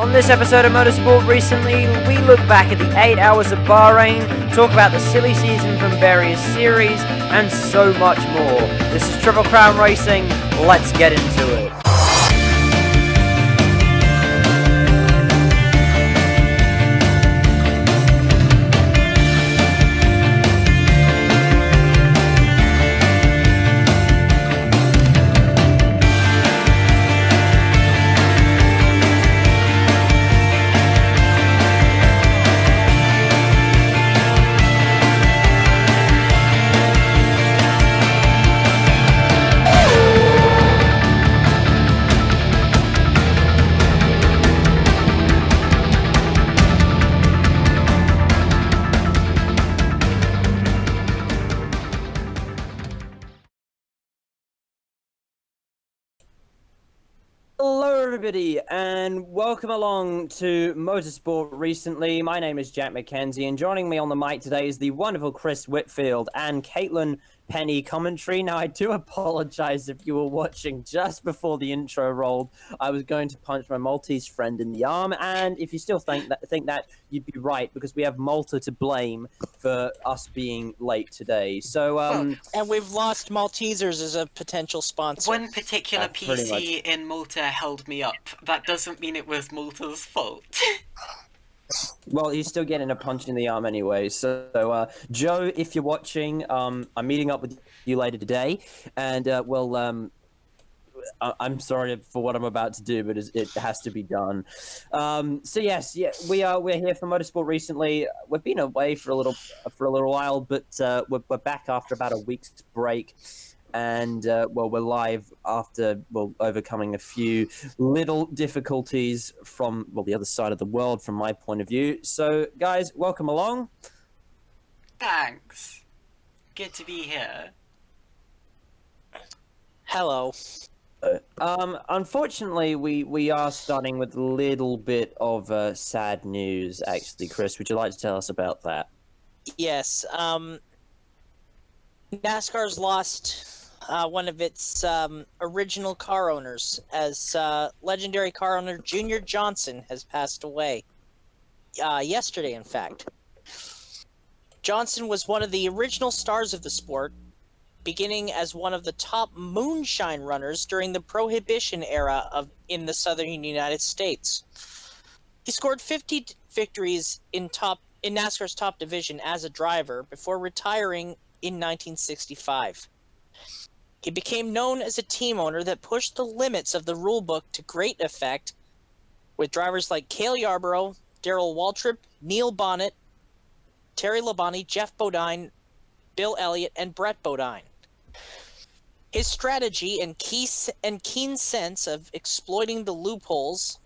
On this episode of Motorsport recently, we look back at the 8 Hours of Bahrain, talk about the silly season from various series, and so much more. This is Triple Crown Racing, let's get into it. Hello everybody and welcome along to Motorsport recently. My name is Jack McKenzie and joining me on the mic today is the wonderful Chris Whitfield and Caitlin Penny commentary. Now I do apologize if you were watching just before the intro rolled. I was going to punch my Maltese friend in the arm, and if you still think that you'd be right, because we have Malta to blame for us being late today. So and we've lost Maltesers as a potential sponsor. One particular PC in Malta held me up. That doesn't mean it was Malta's fault. Well, he's still getting a punch in the arm anyway. So, Joe, if you're watching, I'm meeting up with you later today, and I'm sorry for what I'm about to do, but it has to be done. So yes, we're here for Motorsport recently. We've been away for a little while, but we're back after about a week's break. And we're live after overcoming a few little difficulties from the other side of the world from my point of view. So guys, welcome along. Thanks. Good to be here. Hello. Unfortunately, we are starting with a little bit of sad news. Actually, Chris, would you like to tell us about that? Yes. NASCAR's lost one of its original car owners, as legendary car owner Junior Johnson has passed away. Yesterday, in fact. Johnson was one of the original stars of the sport, beginning as one of the top moonshine runners during the Prohibition era in the southern United States. He scored 50 victories in NASCAR's top division as a driver before retiring in 1965. He became known as a team owner that pushed the limits of the rulebook to great effect, with drivers like Cale Yarborough, Darrell Waltrip, Neil Bonnet, Terry Labonte, Jeff Bodine, Bill Elliott, and Brett Bodine. His strategy and keen sense of exploiting the loopholes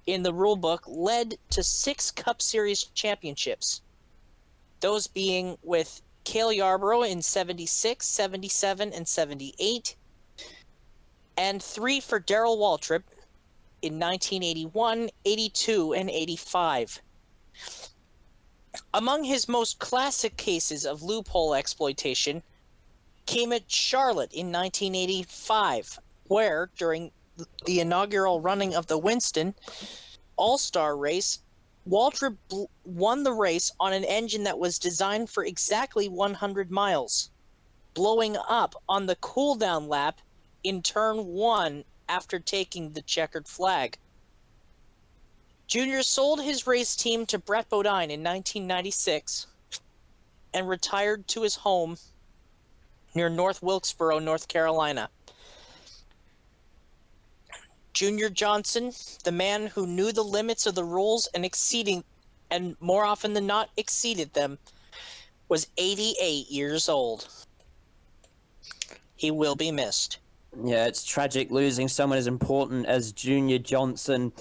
in the rulebook led to 6 Cup Series championships, those being with Cale Yarborough in 76, 77, and 78, and 3 for Darrell Waltrip in 1981, 82, and 85. Among his most classic cases of loophole exploitation came at Charlotte in 1985, where, during the inaugural running of the Winston All-Star race, Waltrip won the race on an engine that was designed for exactly 100 miles, blowing up on the cool-down lap in turn 1 after taking the checkered flag. Junior sold his race team to Brett Bodine in 1996 and retired to his home near North Wilkesboro, North Carolina. Junior Johnson, the man who knew the limits of the rules and more often than not exceeded them, was 88 years old. He will be missed. Yeah, it's tragic losing someone as important as Junior Johnson.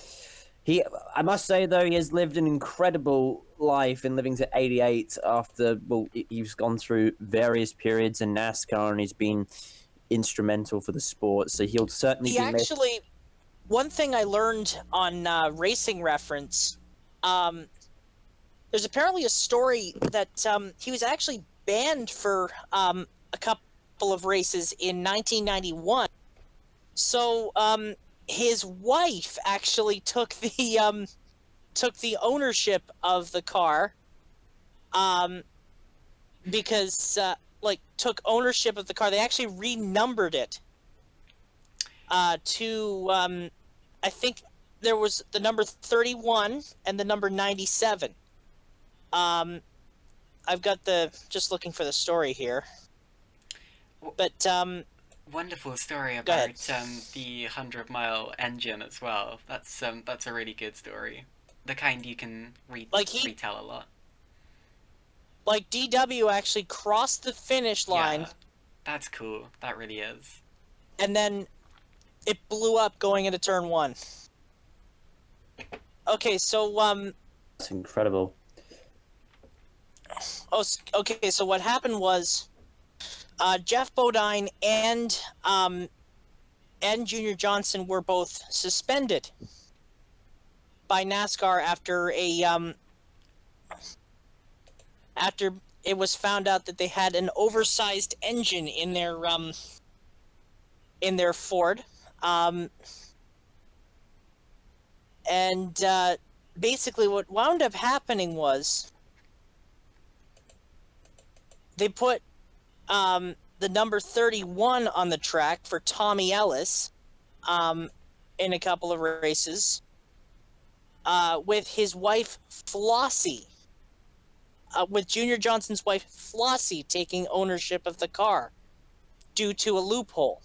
I must say, though, he has lived an incredible life in living to 88 after, he's gone through various periods in NASCAR and he's been instrumental for the sport, so he'll certainly be missed. One thing I learned on Racing Reference, there's apparently a story that he was actually banned for a couple of races in 1991. So his wife actually took the ownership of the car, because took ownership of the car. They actually renumbered it to I think there was the number 31 and the number 97. I've got just looking for the story here, but wonderful story go ahead. about the 100-mile engine as well. That's a really good story. The kind you can retell a lot. Like, DW actually crossed the finish line. Yeah, that's cool. That really is. And then it blew up going into turn 1. Okay, so That's incredible. Oh, okay. So what happened was, Jeff Bodine and Junior Johnson were both suspended by NASCAR after it was found out that they had an oversized engine in their Ford, and basically what wound up happening was they put the number 31 on the track for Tommy Ellis in a couple of races, with his wife Flossie, with Junior Johnson's wife Flossie taking ownership of the car due to a loophole.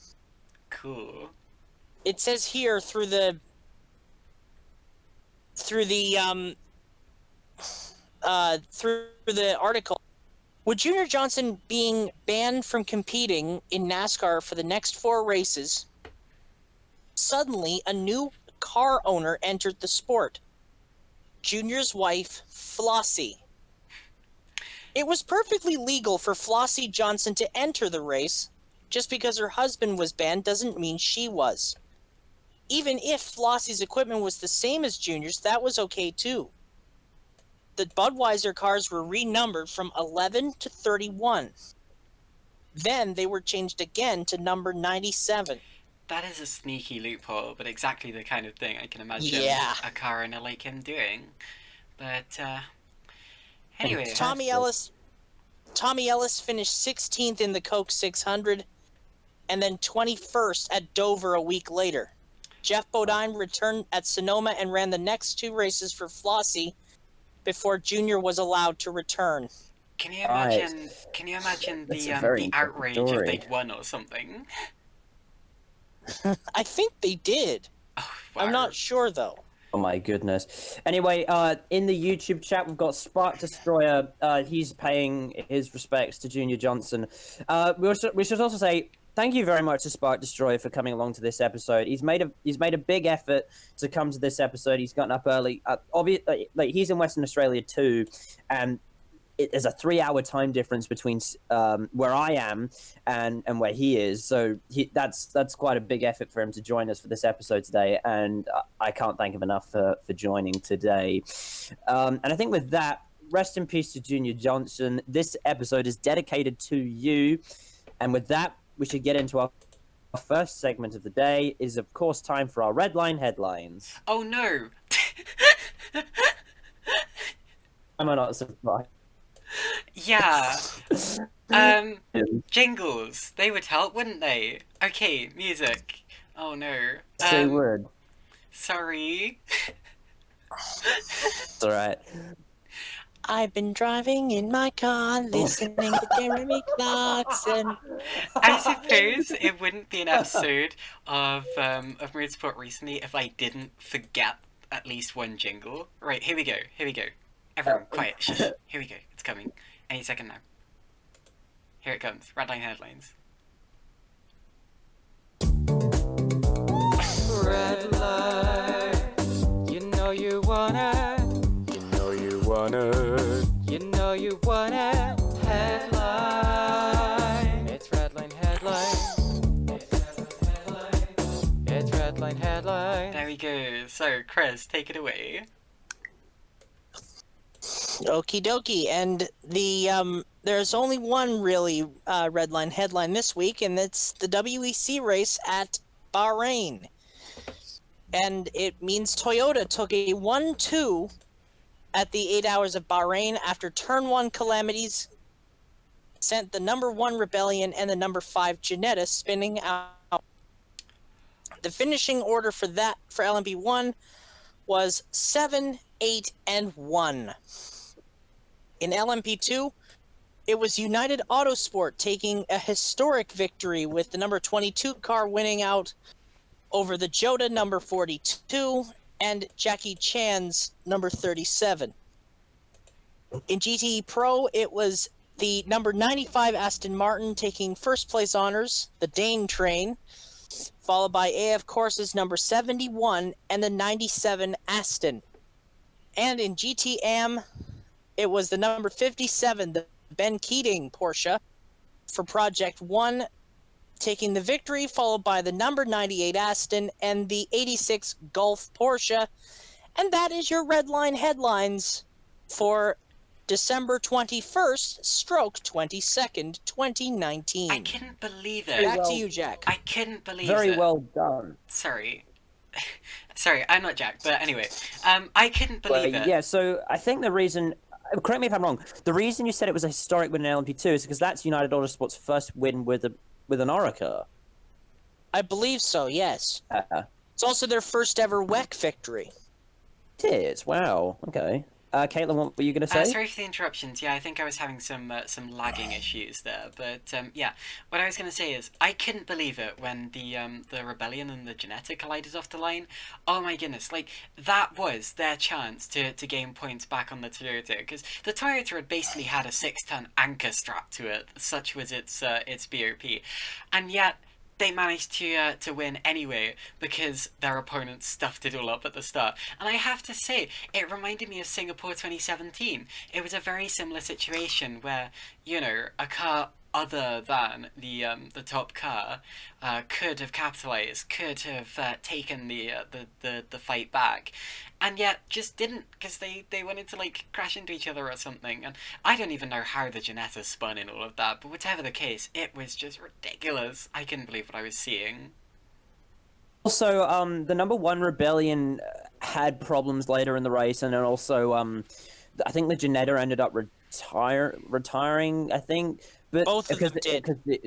Cool. It says here through the article, with Junior Johnson being banned from competing in NASCAR for the next 4 races, suddenly a new car owner entered the sport, Junior's wife, Flossie. It was perfectly legal for Flossie Johnson to enter the race. Just because her husband was banned doesn't mean she was. Even if Flossie's equipment was the same as Junior's, that was okay too. The Budweiser cars were renumbered from 11 to 31. Then they were changed again to number 97. That is a sneaky loophole, but exactly the kind of thing I can imagine a car owner like him doing. But, anyway. Tommy Ellis finished 16th in the Coke 600, and then 21st at Dover a week later. Jeff Bodine returned at Sonoma and ran the next 2 races for Flossie before Junior was allowed to return. Can you imagine? Can you imagine the outrage if they'd won or something? I think they did. Oh, wow. I'm not sure though. Oh my goodness. Anyway, in the YouTube chat, we've got Spark Destroyer. He's paying his respects to Junior Johnson. We should also say thank you very much to Spark Destroyer for coming along to this episode. He's made a big effort to come to this episode. He's gotten up early. Obviously, he's in Western Australia too, and there's a 3-hour time difference between where I am and where he is. So that's quite a big effort for him to join us for this episode today, and I can't thank him enough for joining today. And I think with that, rest in peace to Junior Johnson. This episode is dedicated to you, and with that, we should get into our first segment of the day. It is, of course, time for our Red Line headlines. Oh no! Am I not surprised? Yeah. Jingles. They would help, wouldn't they? Okay, music. Oh no. They would. Sorry. It's alright. I've been driving in my car, listening to Jeremy Clarkson. I suppose it wouldn't be an episode of Motorsport recently if I didn't forget at least one jingle. Right, here we go. Everyone, quiet. Shh. Here we go. It's coming. Any second now. Here it comes. Red Line headlines. Red line. You know you wanna. You know you wanna. You know you wanna. Headline. It's Red Line headline. It's Red Line headline. It's Red Line headline. There we go. So, Chris, take it away. Okie dokie, and there's only one really Red Line headline this week, and it's the WEC race at Bahrain. and it means Toyota took a 1-2 at the 8 Hours of Bahrain after turn 1 calamities sent the number 1 Rebellion and the number 5 Janetta spinning out. The finishing order for LMP1 was 7, 8, and 1. In LMP2, it was United Autosport taking a historic victory with the number 22 car winning out over the Jota number 42 and Jackie Chan's number 37. In GTE Pro, it was the number 95 Aston Martin taking first place honors, the Dane train, followed by AF Corse's number 71 and the 97 Aston. And in GTM, it was the number 57, the Ben Keating Porsche for Project 1 taking the victory, followed by the number 98 Aston and the 86 Gulf Porsche. And that is your red line headlines for December 21st, stroke 22nd, 2019. I couldn't believe it. Back to you, Jack. I couldn't believe Very it. well done. Sorry. Sorry, I'm not Jack, but anyway. I couldn't believe it. Yeah, so I think the reason... Correct me if I'm wrong. The reason you said it was a historic win in LMP2 is because that's United Autosport's first win with an Aura car. I believe so, yes. It's also their first ever WEC victory. It is. Wow. Okay. Caitlin, what were you going to say? Sorry for the interruptions. Yeah, I think I was having some lagging issues there. But yeah, what I was going to say is I couldn't believe it when the Rebellion and the Janetta collided off the line. Oh my goodness, like that was their chance to gain points back on the Toyota, because the Toyota had basically had a 6-ton anchor strapped to it. Such was its BOP, and yet they managed to win anyway because their opponents stuffed it all up at the start. And I have to say, it reminded me of Singapore 2017. It was a very similar situation where, you know, a car other than the top car could have capitalized, could have taken the fight back, and yet just didn't, because they wanted to like crash into each other or something. And I don't even know how the Janetta spun in all of that, but whatever the case, it was just ridiculous. I couldn't believe what I was seeing. Also, the number 1 Rebellion had problems later in the race, and then also I think the Janetta ended up retiring. I think. But Both of them did. Because the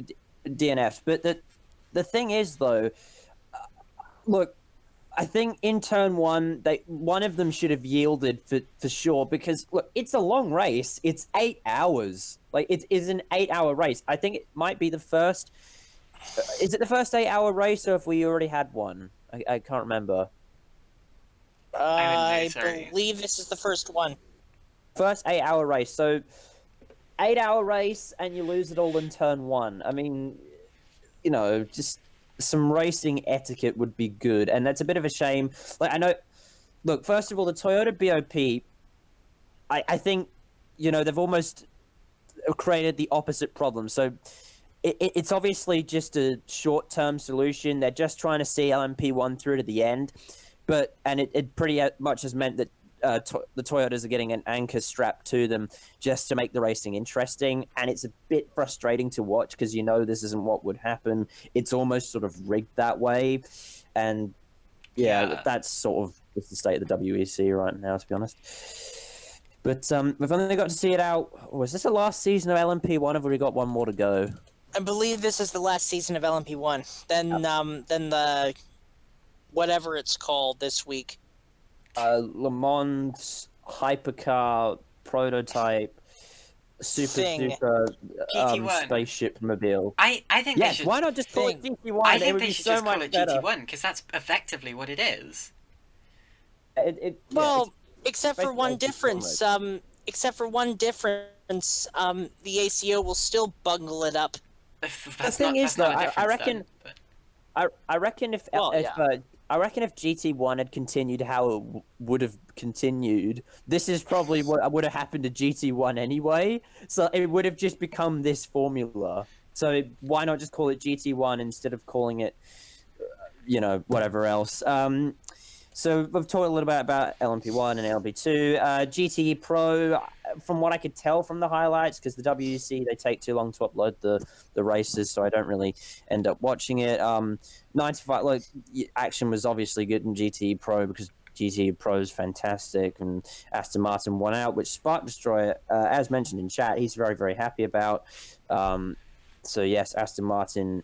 DNF. But the thing is, though, look, I think in turn 1, one of them should have yielded for sure, because, look, it's a long race. It's 8 hours. Like, it is an 8-hour race. I think it might be the first... Is it the first 8-hour race, or if we already had one? I can't remember. I believe this is the first one. First 8-hour race. So... 8-hour race, and you lose it all in turn 1. I mean, you know, just some racing etiquette would be good, and that's a bit of a shame. Like, I know, look, first of all, the Toyota BOP, I think, you know, they've almost created the opposite problem. So it's obviously just a short-term solution. They're just trying to see LMP1 through to the end, and it pretty much has meant that the Toyotas are getting an anchor strapped to them just to make the racing interesting, and it's a bit frustrating to watch because you know this isn't what would happen. It's almost sort of rigged that way, and yeah. That's sort of just the state of the WEC right now, to be honest. But we've only got to see it out. Was this the last season of LMP1? Have we got one more to go? I believe this is the last season of LMP1. Then the whatever it's called this week. Le Mans hypercar prototype super spaceship mobile. I think yes. Why not just call it GT1? I think they should just call it GT1 because that's effectively what it is. Except for one difference. Except for one difference. The ACO will still bungle it up. The thing is, though, I reckon. I reckon if if GT1 had continued how it would have continued, this is probably what would have happened to GT1 anyway. So it would have just become this formula. So why not just call it GT1 instead of calling it, you know, whatever else? So we've talked a little bit about LMP1 and LMP2. GTE Pro, from what I could tell from the highlights, because the WEC, they take too long to upload the races, so I don't really end up watching it. 95, like, action was obviously good in GTE Pro because GTE Pro is fantastic, and Aston Martin won out, which Spark Destroyer, as mentioned in chat, he's very, very happy about. So yes, Aston Martin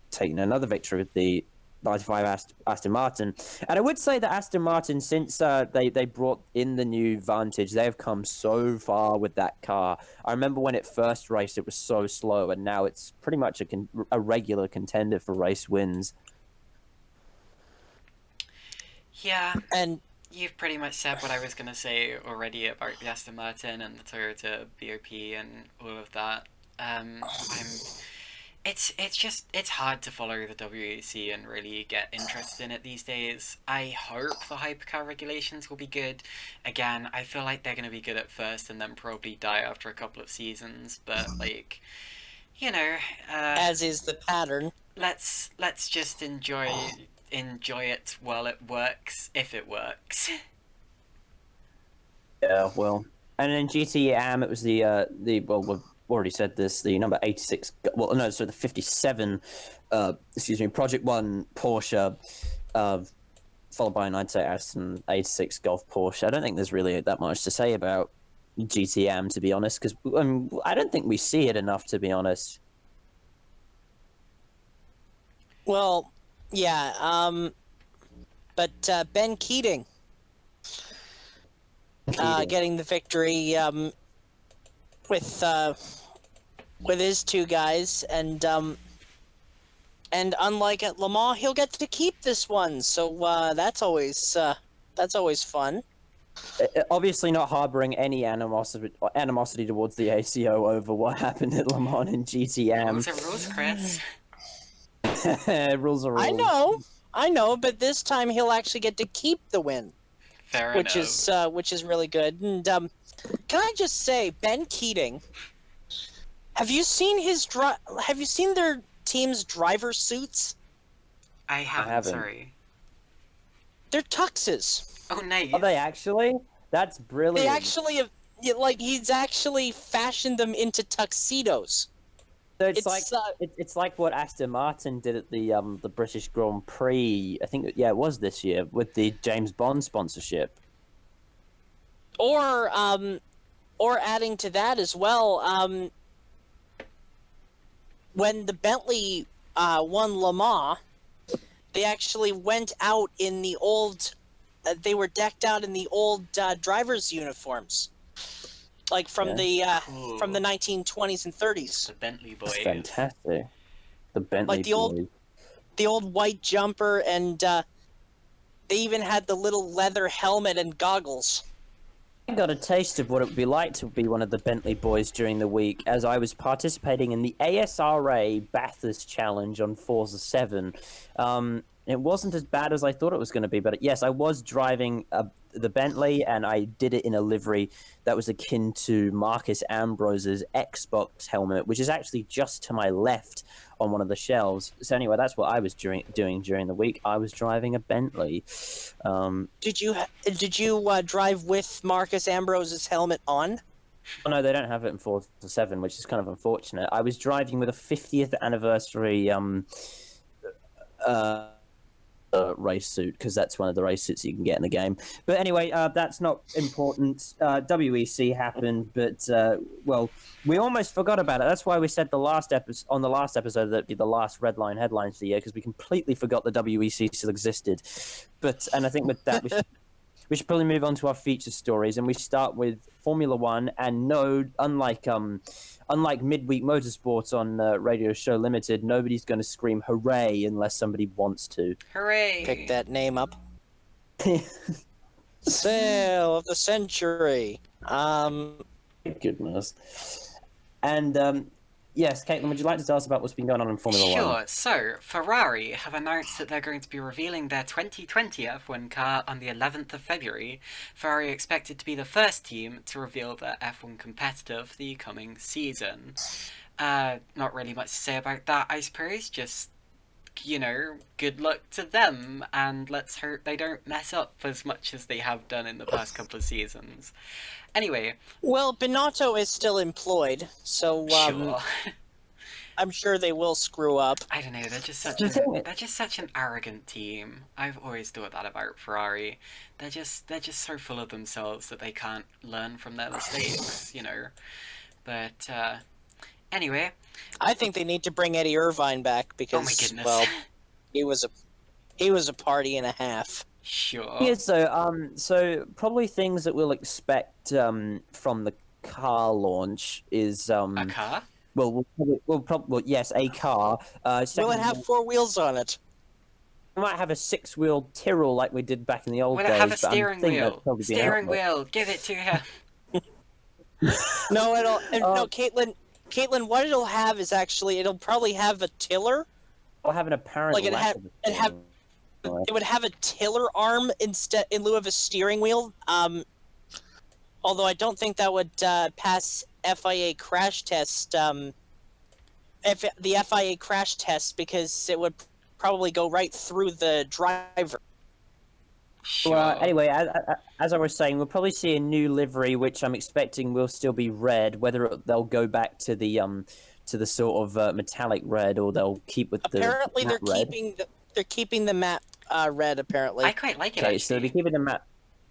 taking another victory with the 95 Aston Martin. And I would say that Aston Martin, since they brought in the new Vantage, they have come so far with that car. I remember when it first raced, it was so slow, and now it's pretty much a regular contender for race wins. Yeah, And you've pretty much said what I was going to say already about the Aston Martin and the Toyota BOP and all of that. It's hard to follow the WEC and really get interested in it these days. I hope the hypercar regulations will be good. Again, I feel like they're going to be good at first and then probably die after a couple of seasons. But like, as is the pattern. let's just enjoy it while it works, if it works. Yeah, well, and in GT Am, it was the well, we've already said this, the number 86. Well, no, so the 57. Project One Porsche, followed by an I'd say Aston 86 Golf Porsche. I don't think there's really that much to say about GT Am, to be honest, because I don't think we see it enough, to be honest. Well, yeah. But Ben Keating. Getting the victory with his two guys, and unlike at Le Mans, he'll get to keep this one. So that's always fun. Obviously, not harboring any animosity towards the ACO over what happened at Le Mans and GTM. Rules are rules, Chris. Rules are rules. I know, but this time he'll actually get to keep the win. Fair which enough. Which is really good. And can I just say, Ben Keating, have you seen their team's driver suits? I haven't. Sorry. They're tuxes. Oh, nice. Are they actually? That's brilliant. They actually he's actually fashioned them into tuxedos. So it's like what Aston Martin did at the British Grand Prix. I think it was this year with the James Bond sponsorship. Or adding to that as well, when the Bentley won Le Mans, they actually went out in the old. They were decked out in the old drivers' uniforms. Like from the 1920s and 30s. The Bentley boys. That's fantastic. The Bentley boys. The old white jumper, and they even had the little leather helmet and goggles. I got a taste of what it would be like to be one of the Bentley boys during the week as I was participating in the ASRA Bathurst Challenge on Forza 7. It wasn't as bad as I thought it was going to be, but yes, I was driving the Bentley, and I did it in a livery that was akin to Marcus Ambrose's Xbox helmet, which is actually just to my left on one of the shelves. So anyway, that's what I was doing during the week. I was driving a Bentley. Did you drive with Marcus Ambrose's helmet on? Oh, no, they don't have it in Forza 7, which is kind of unfortunate. I was driving with a 50th anniversary race suit, because that's one of the race suits you can get in the game. But anyway, that's not important. WEC happened, but well, we almost forgot about it. That's why we said on the last episode that'd be the last red line headlines of the year, because we completely forgot the WEC still existed. And I think with that we should probably move on to our feature stories, and we start with Formula One. And no, unlike midweek motorsports on Radio Show Limited, nobody's going to scream hooray unless somebody wants to. Hooray! Pick that name up. Sale of the century. Goodness. And yes, Caitlin, would you like to tell us about what's been going on in Formula One? Sure. So, Ferrari have announced that they're going to be revealing their 2020 F1 car on the 11th of February. Ferrari are expected to be the first team to reveal their F1 competitor for the coming season. Not really much to say about that, I suppose. Just good luck to them, and let's hope they don't mess up as much as they have done in the past couple of seasons. Anyway, Well, Binotto is still employed, so sure. I'm sure they will screw up. I don't know. The thing is- They're just such an arrogant team. I've always thought that about Ferrari. They're just so full of themselves that they can't learn from their mistakes. But anyway, I think they need to bring Eddie Irvine back because, oh my goodness. well, he was a party and a half. Sure. Yeah, so probably things that we'll expect from the car launch is A car? we'll probably yes, a car. Will it Second, have 4 wheels on it? we might have a 6-wheel Tyrrell like we did back in the old Will days. it have a but I'm steering thinking that'd wheel? probably be an Steering outlet. wheel. Give it to her. No, no, Caitlin, what it'll have is it'll probably have a tiller. Or have an apparent Like lack of a it would have a tiller arm in lieu of a steering wheel. Although I don't think that would pass FIA crash test. The FIA crash test because it would probably go right through the driver. Sure. Well, anyway, as I was saying, we'll probably see a new livery, which I'm expecting will still be red. Whether they'll go back to the sort of metallic red, or they'll keep with the Apparently, matte red. they're keeping the matte red. Apparently, I quite like it, Okay, actually. so they'll be keeping the matte.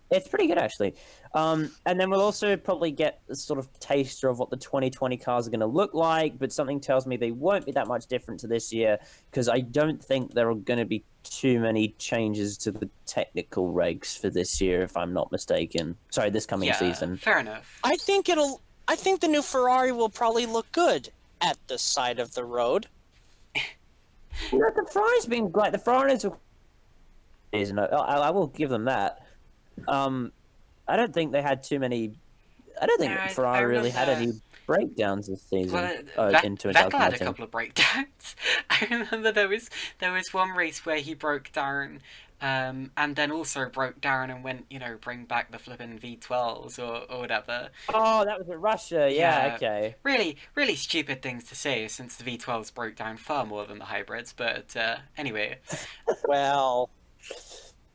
It's pretty good, actually. And then we'll also probably get a sort of taster of what the 2020 cars are going to look like, but something tells me they won't be that much different to this year, because I don't think there are going to be too many changes to the technical regs for this year, if I'm not mistaken. Sorry, this coming season. Fair enough. I think the new Ferrari will probably look good at the side of the road. The Ferrari's been great. The Ferraris are... I will give them that. I don't think they had too many... I don't think Yeah, I Ferrari really had remember- any breakdowns this season. Well, in Vettel had a 2019. couple of breakdowns. I remember there was one race where he broke down, and then also broke down and went, bring back the flippin' V12s or whatever. Oh, that was at Russia. Yeah, Yeah. okay. Really, really stupid things to say since the V12s broke down far more than the hybrids. But anyway, Well,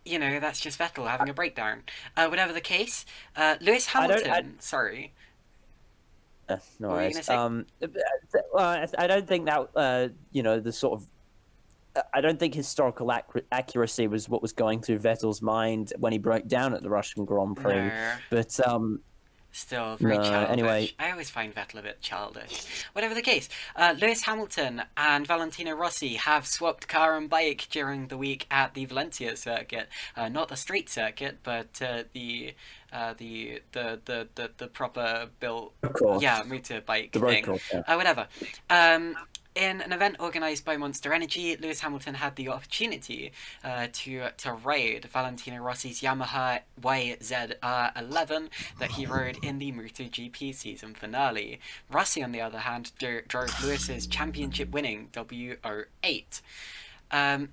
that's just Vettel having a breakdown. Whatever the case, Lewis Hamilton. Sorry. No What were you worries. gonna I don't think that the sort of I don't think historical accuracy was what was going through Vettel's mind when he broke down at the Russian Grand Prix. No. But Still very No, childish. anyway. I always find Vettel a bit childish. Whatever the case, Lewis Hamilton and Valentino Rossi have swapped car and bike during the week at the Valencia circuit. Not the street circuit, but the proper built, of course, motorbike the road thing. course. Yeah. Whatever. In an event organised by Monster Energy, Lewis Hamilton had the opportunity to ride Valentino Rossi's Yamaha YZR11 that he rode in the MotoGP season finale. Rossi, on the other hand, drove Lewis's championship-winning W08.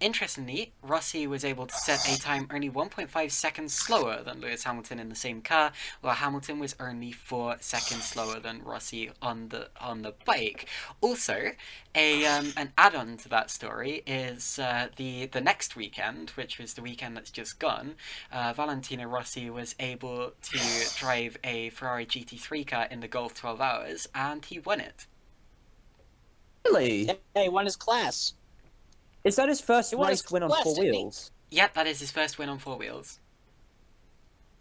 Interestingly, Rossi was able to set a time only 1.5 seconds slower than Lewis Hamilton in the same car, while Hamilton was only 4 seconds slower than Rossi on the bike. Also, an add-on to that story is the next weekend, which was the weekend that's just gone. Valentino Rossi was able to drive a Ferrari GT3 car in the Golf 12 Hours, and he won it. Really? hey, he won his class. Is that his first He won race his win on class, 4 didn't he? wheels? Yep, that is his first win on 4 wheels.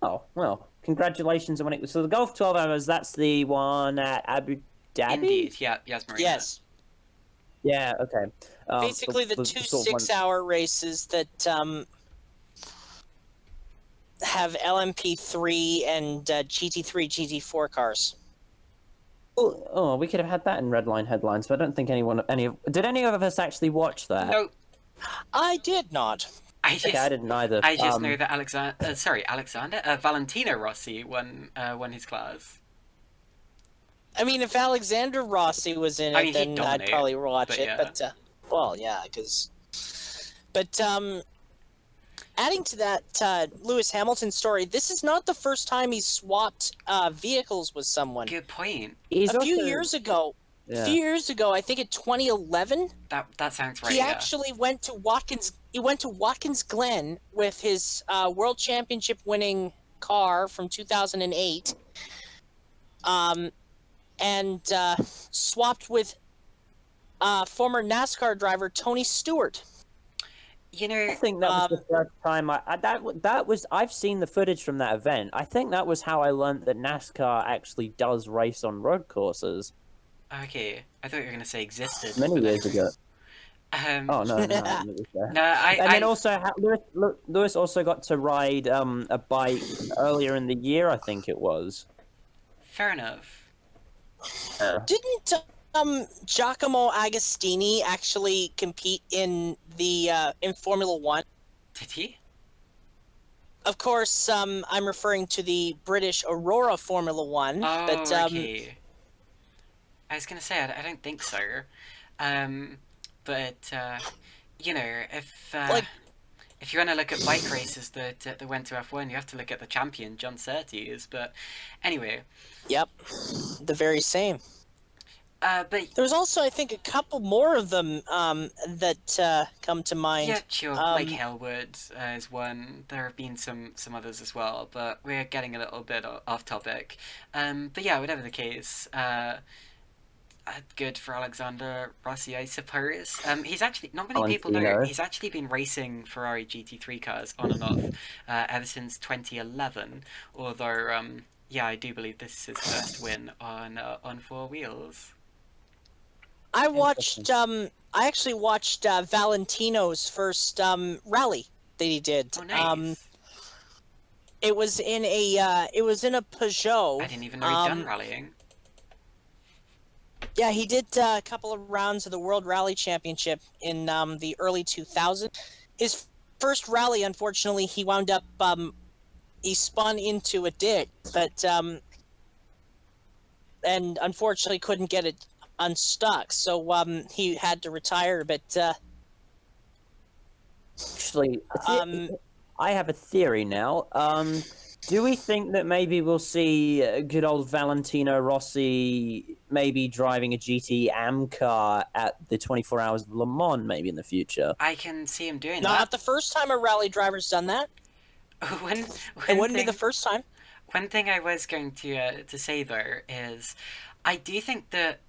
Oh, well, congratulations on it. So the Golf 12 Hours, that's the one at Abu Dhabi? Indeed, yeah, yes, Marina. Yes. Yeah, okay. Basically, the two sort of one- 6-hour races that have LMP3 and GT3, GT4 cars. Oh, we could have had that in Redline headlines, but I don't think did any of us actually watch that? No, I did not. Okay, I didn't either. I just know that Valentino Rossi won his class. I mean, if Alexander Rossi was in it, I mean, he'd then I'd dominate, probably watch but it. yeah. But well, yeah, because. But adding to that Lewis Hamilton story, this is not the first time he's swapped vehicles with someone. Good point. He's A few also- years ago, a few years ago, I think in 2011, That sounds right. he Yeah. actually went to Watkins. He went to Watkins Glen with his World Championship winning car from 2008, and swapped with former NASCAR driver Tony Stewart. You know, I think that was the first time that was I've seen the footage from that event. I think that was how I learned that NASCAR actually does race on road courses okay. I thought you were gonna say existed. many but years ago. Oh no, no, I didn't know it was No, there. And then also Lewis also got to ride a bike earlier in the year, I think it was. fair enough. Didn't Giacomo Agostini actually compete in Formula One? Did he? Of course, I'm referring to the British Aurora Formula One. Oh, but okay. I was gonna say I don't think so. But you know, if you want to look at bike races that went to F1, you have to look at the champion John Surtees. But anyway, yep, the very same. but There's also, I think, a couple more of them that come to mind. yeah, sure. Mike Hellwood is one. There have been some others as well, but we're getting a little bit off topic. But yeah, whatever the case, good for Alexander Rossi, I suppose. He's actually, not many people know, he's actually been racing Ferrari GT3 cars on and off ever since 2011. Although, yeah, I do believe this is his first win on four wheels. I actually watched Valentino's first rally that he did. Oh, nice. It was in a Peugeot. I didn't even know he'd done rallying. Yeah, he did a couple of rounds of the World Rally Championship in the early 2000s. His first rally, unfortunately, he wound up he spun into a ditch, but and unfortunately couldn't get it unstuck, so he had to retire. But actually, I have a theory now. Do we think that maybe we'll see good old Valentino Rossi maybe driving a GT Am car at the 24 Hours of Le Mans maybe in the future? I can see him doing that. Not the first time a rally driver's done that. It wouldn't be the first time. One thing I was going to say though is, I do think that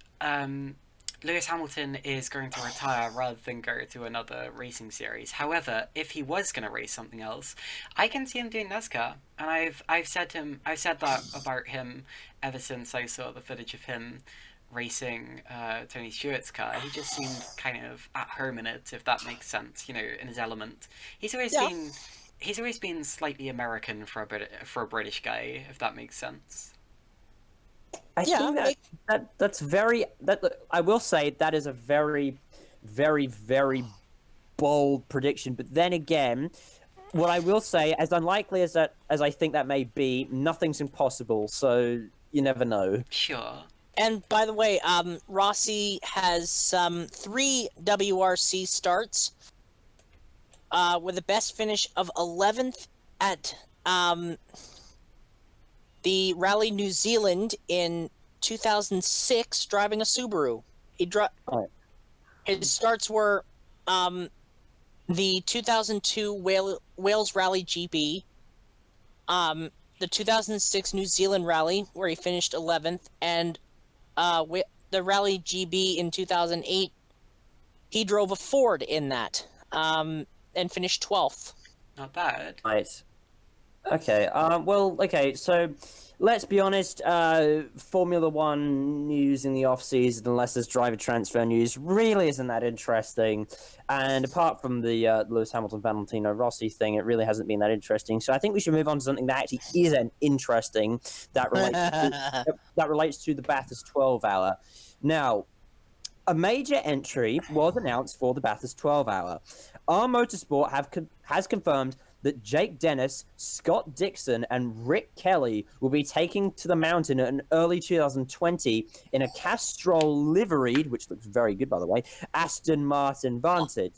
Lewis Hamilton is going to retire rather than go to another racing series. However, if he was going to race something else, I can see him doing NASCAR, and I've said that about him ever since I saw the footage of him racing Tony Stewart's car. He just seemed kind of at home in it, if that makes sense. You know, in his element. He's always been slightly American for a British guy, if that makes sense. I think that's very. I will say that is a very, very, very bold prediction. But then again, what I will say, as unlikely as I think that may be, nothing's impossible. So you never know. Sure. And by the way, Rossi has 3 WRC starts, with a best finish of 11th at the Rally New Zealand in 2006, driving a Subaru. His starts were the 2002 Wales Rally GB, the 2006 New Zealand Rally, where he finished 11th, and the Rally GB in 2008. He drove a Ford in that, and finished 12th. Not bad. Nice. Okay. Okay. So, let's be honest. Formula One news in the off season, unless there's driver transfer news, really isn't that interesting. And apart from the Lewis Hamilton Valentino Rossi thing, it really hasn't been that interesting. So I think we should move on to something that actually is interesting that relates to the Bathurst 12 Hour. Now, a major entry was announced for the Bathurst 12 Hour. Our Motorsport has confirmed that Jake Dennis, Scott Dixon, and Rick Kelly will be taking to the mountain in early 2020 in a Castrol liveried, which looks very good, by the way, Aston Martin Vantage.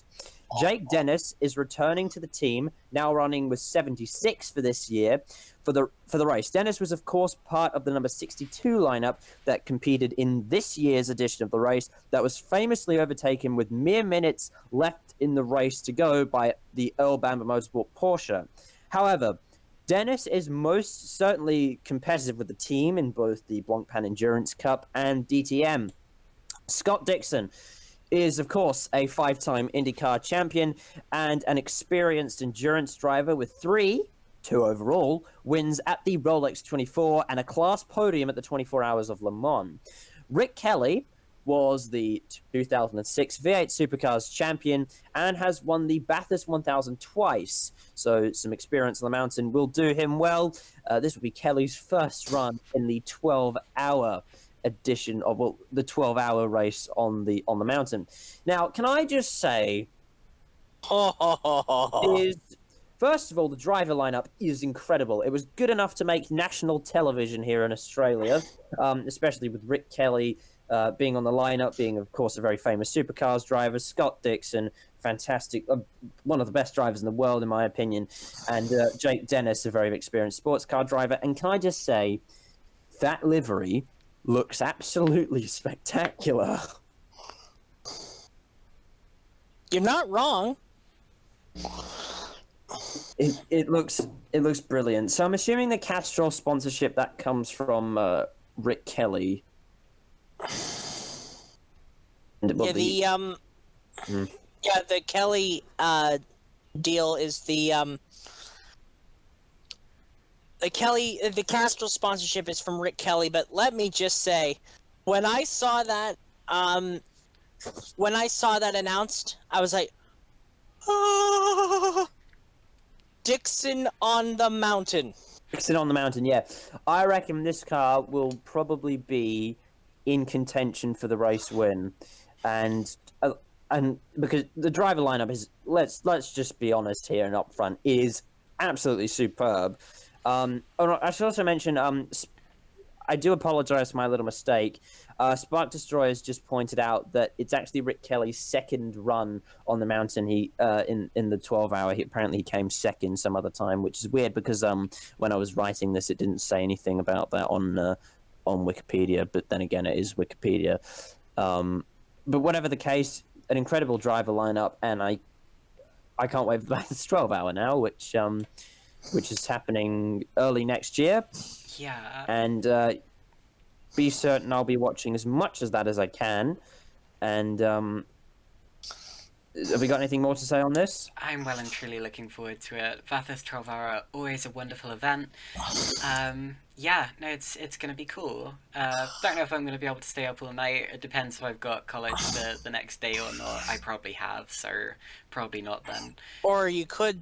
Jake Dennis is returning to the team, now running with 76 for this year for the race. Dennis was, of course, part of the number 62 lineup that competed in this year's edition of the race that was famously overtaken with mere minutes left in the race to go by the Earl Bamber Motorsport Porsche. However, Dennis is most certainly competitive with the team in both the Blancpain Endurance Cup and DTM. Scott Dixon is, of course, a 5-time IndyCar champion and an experienced endurance driver with 2 overall, wins at the Rolex 24 and a class podium at the 24 Hours of Le Mans. Rick Kelly was the 2006 V8 Supercars champion and has won the Bathurst 1000 twice. So some experience on the mountain will do him well. This will be Kelly's first run in the 12-hour edition of the 12-hour race on the mountain. Now, can I just say, first of all, the driver lineup is incredible. It was good enough to make national television here in Australia, especially with Rick Kelly being on the lineup, being, of course, a very famous supercars driver. Scott Dixon, fantastic, one of the best drivers in the world, in my opinion. And Jake Dennis, a very experienced sports car driver. And can I just say, that livery looks absolutely spectacular. You're not wrong. It looks brilliant. So I'm assuming the Castrol sponsorship that comes from Rick Kelly. And Yeah, the Kelly deal is the Castrol sponsorship is from Rick Kelly. But let me just say, when I saw that announced, I was like, Dixon on the mountain. Dixon on the mountain, yeah. I reckon this car will probably be in contention for the race win, and because the driver lineup is, let's just be honest here and up front, is absolutely superb. I should also mention, I do apologize for my little mistake. Spark Destroyers just pointed out that it's actually Rick Kelly's second run on the mountain. He in the 12-hour, apparently he came second some other time, which is weird because when I was writing this, it didn't say anything about that on Wikipedia. But then again, it is Wikipedia. But whatever the case, an incredible driver lineup, and I can't wait for this 12-hour now, which is happening early next year. Yeah. And be certain I'll be watching as much as that as I can. And have we got anything more to say on this? I'm well and truly looking forward to it. Bathurst 12-hour, always a wonderful event. Yeah, no, it's going to be cool. Don't know if I'm going to be able to stay up all night. It depends if I've got college the next day or not. I probably have, so probably not then. Or you could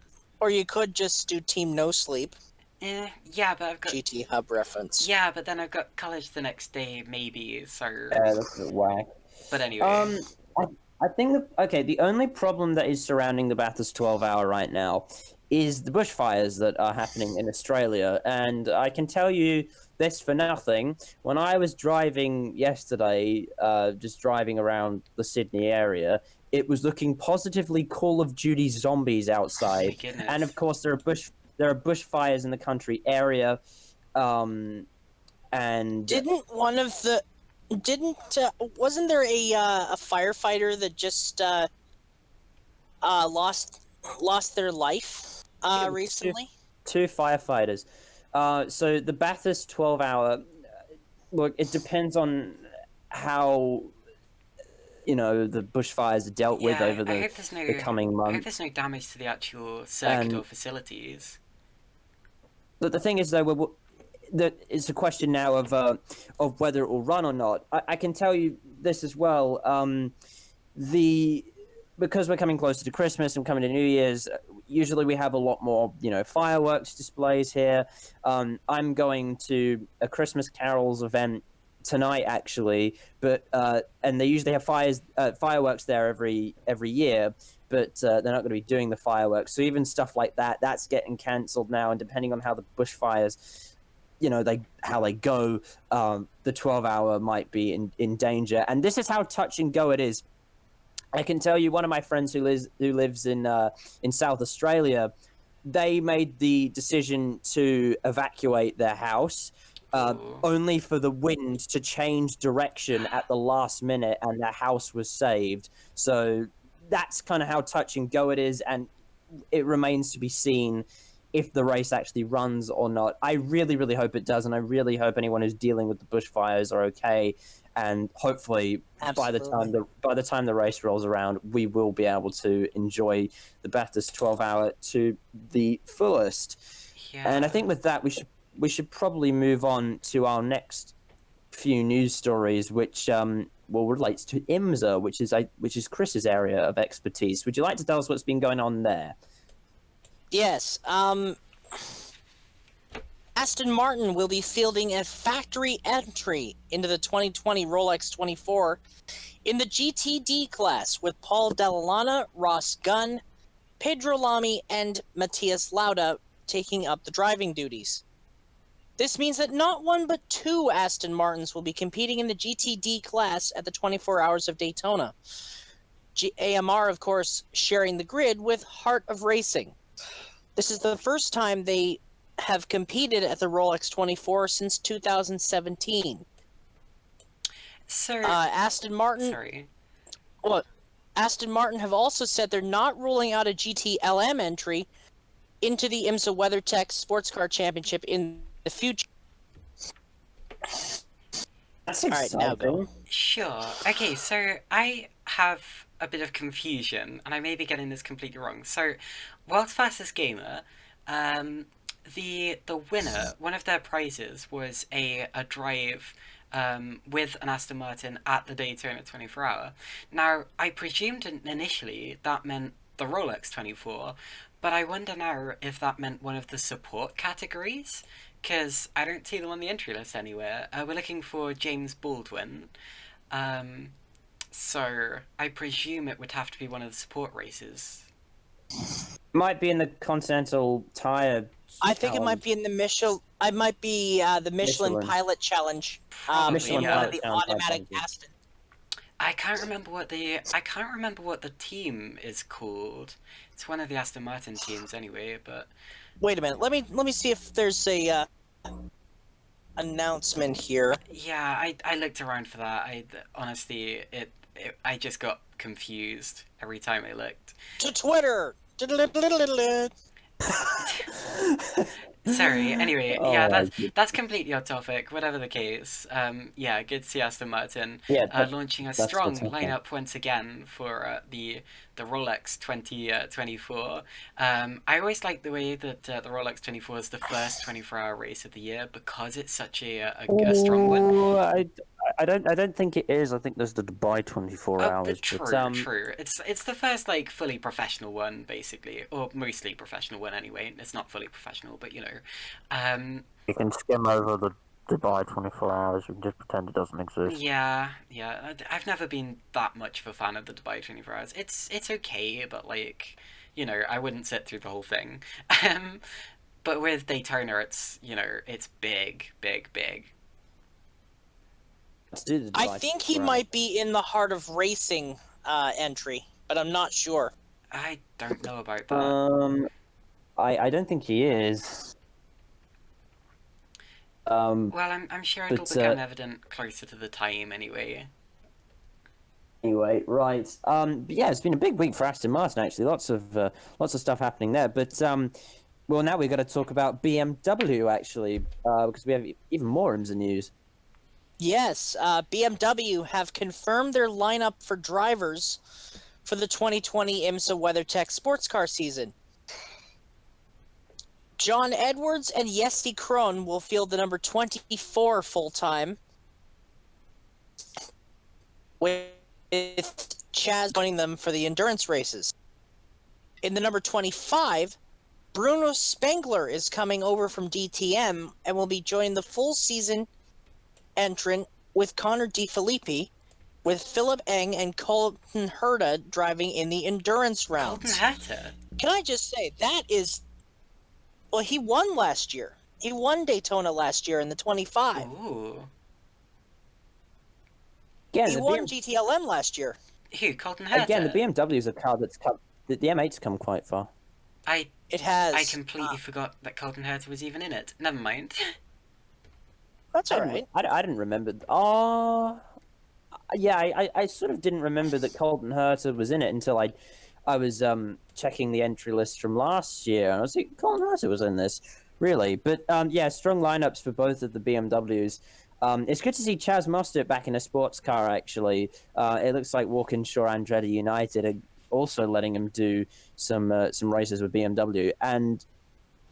just do Team No Sleep. Yeah, but I've got GT Hub reference. Yeah, but then I've got college the next day, maybe. So. That's a bit whack. But anyway. I think the only problem that is surrounding the Bathurst 12-hour right now is the bushfires that are happening in Australia, and I can tell you this for nothing. When I was driving yesterday, just driving around the Sydney area, it was looking positively Call of Duty zombies outside, and of course there are bushfires in the country area, and wasn't there a firefighter that just lost their life recently? Two firefighters. So the Bathurst 12-hour, look, it depends on how the bushfires are dealt with over the coming months. I hope there's no damage to the actual circuit or facilities. But the thing is, though, that it's a question now of whether it will run or not. I can tell you this as well. Because we're coming closer to Christmas and coming to New Year's, usually we have a lot more, fireworks displays here. I'm going to a Christmas carols event tonight, actually, but and they usually have fireworks there every year, but they're not going to be doing the fireworks. So even stuff like that's getting cancelled now, and depending on how the bushfires, how they go, the 12-hour might be in danger. And this is how touch and go it is. I can tell you, one of my friends who lives in South Australia, they made the decision to evacuate their house, Ooh. only for the wind to change direction at the last minute, and their house was saved. So that's kind of how touch and go it is, and it remains to be seen if the race actually runs or not. I really, really hope it does, and I really hope anyone who's dealing with the bushfires are okay. And hopefully, Absolutely. by the time the race rolls around, we will be able to enjoy the Bathurst 12-hour to the fullest. And I Yeah. think with that, we should probably move on to our next few news stories, which relates to IMSA, which is Chris's area of expertise. Would you like to tell us what's been going on there? Yes. Aston Martin will be fielding a factory entry into the 2020 Rolex 24 in the GTD class with Paul Dell'Anna, Ross Gunn, Pedro Lamy, and Matthias Lauda taking up the driving duties. This means that not one but two Aston Martins will be competing in the GTD class at the 24 Hours of Daytona. AMR, of course, sharing the grid with Heart of Racing. This is the first time they have competed at the Rolex 24 since 2017. So, Aston Martin. sorry. Well, Aston Martin have also said they're not ruling out a GTLM entry into the IMSA WeatherTech Sports Car Championship in the future. That's All right, exciting. now go. Sure. Okay, so I have a bit of confusion, and I may be getting this completely wrong. So, World's Fastest Gamer, the winner, one of their prizes was a drive with an Aston Martin at the Daytona 24 Hour. Now, I presumed initially that meant the Rolex 24, but I wonder now if that meant one of the support categories, because I don't see them on the entry list anywhere. We're looking for James Baldwin. So I presume it would have to be one of the support races. Might be in the Continental Tire. I think it might be in the Michelin. It might be the Michelin Pilot Challenge. Probably, Michelin in one of Pilot the Challenge, automatic I Aston. I can't remember what the team is called. It's one of the Aston Martin teams anyway, but Wait a minute. Let me see if there's a announcement here. yeah, I looked around for that. Honestly, I just got confused every time I looked. To Twitter. Sorry. Anyway, Oh, yeah, my that's completely off topic. Whatever the case, yeah, good to see Aston Martin launching a strong lineup once again for the Rolex 2024. I always like the way that the Rolex 24 is the first 24-hour race of the year because it's such a strong one. Ooh, I don't think it is. I think there's the Dubai 24 hours. True. It's the first like fully professional one, basically, or mostly professional one anyway. It's not fully professional, but you know, You can skim over the Dubai 24 hours and just pretend it doesn't exist. yeah. I've never been that much of a fan of the Dubai 24 hours. It's okay, but like, you know, I wouldn't sit through the whole thing. But with Daytona, it's it's big. I think he might be in the Heart of Racing entry, but I'm not sure. I don't know about that. I don't think he is. Well, I'm sure it'll become evident closer to the time anyway. Anyway, right. But yeah, it's been a big week for Aston Martin actually. Lots of stuff happening there. But well, now we've got to talk about BMW actually, because we have even more IMSA news. Yes, BMW have confirmed their lineup for drivers for the 2020 IMSA WeatherTech sports car season. John Edwards and Jesse Krohn will field the number 24 full-time, with Chaz joining them for the endurance races. In the number 25, Bruno Spengler is coming over from DTM and will be joining the full season entrant with Connor DeFilippi, with Philip Eng and Colton Herta driving in the endurance rounds. Colton Herta? Can I just say, that is... Well, he won last year. He won Daytona last year in the 25. Ooh. Yeah, he won GTLM last year. Who? Colton Again, the Herta? BMW is a car that's come. The M8's come quite far. It has. I completely forgot that Colton Herta was even in it. Never mind. That's all right. I didn't remember. Oh, yeah. I sort of didn't remember that Colton Herta was in it until I was checking the entry list from last year, and I was like, Colton Herta was in this, really. But yeah, strong lineups for both of the BMWs. It's good to see Chaz Mostert back in a sports car. Actually, it looks like Walkinshaw Andretti United are also letting him do some races with BMW. And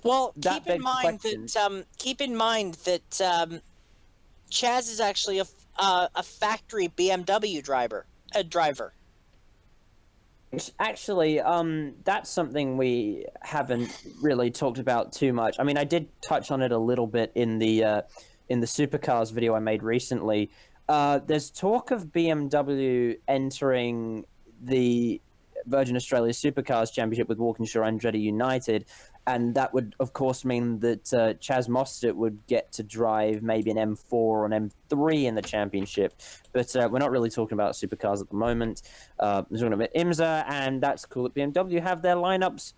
Well, that keep in mind question. that Chaz is actually a factory BMW driver. Actually, that's something we haven't really talked about too much. I mean, I did touch on it a little bit in the supercars video I made recently. There's talk of BMW entering the Virgin Australia Supercars Championship with Walkinshaw Andretti United, and that would, of course, mean that Chaz Mostert would get to drive maybe an M4 or an M3 in the championship. But we're not really talking about supercars at the moment. We're talking about IMSA, and that's cool that BMW have their lineups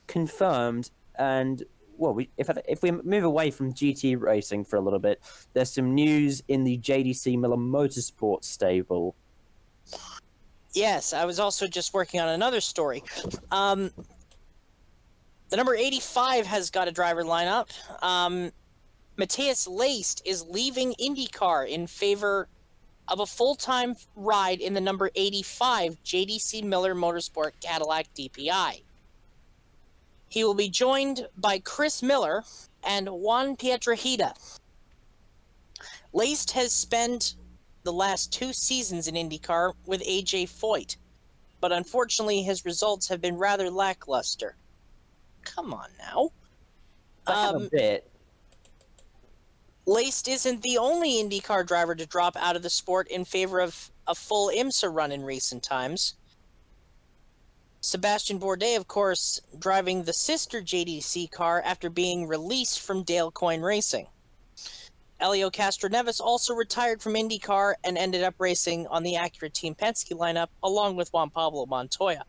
confirmed. And well, if we move away from GT racing for a little bit, there's some news in the JDC Miller Motorsport stable. Yes, I was also just working on another story. The number 85 has got a driver lineup. Matthias Leist is leaving IndyCar in favor of a full-time ride in the number 85 JDC Miller Motorsport Cadillac DPI. He will be joined by Chris Miller and Juan Pietrahita. Leist has spent the last 2 seasons in IndyCar with AJ Foyt, but unfortunately his results have been rather lackluster. Come on now. A bit. Leist isn't the only IndyCar driver to drop out of the sport in favor of a full IMSA run in recent times. Sebastian Bourdais, of course, driving the sister JDC car after being released from Dale Coyne Racing. Elio Castroneves also retired from IndyCar and ended up racing on the Acura Team Penske lineup along with Juan Pablo Montoya.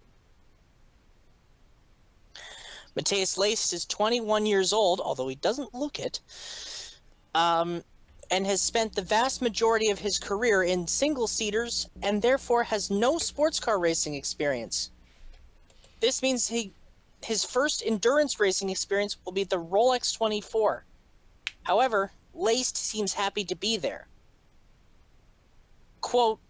Matthias Leist is 21 years old, although he doesn't look it, and has spent the vast majority of his career in single-seaters and therefore has no sports car racing experience. This means his first endurance racing experience will be the Rolex 24. However, Leist seems happy to be there. Quote,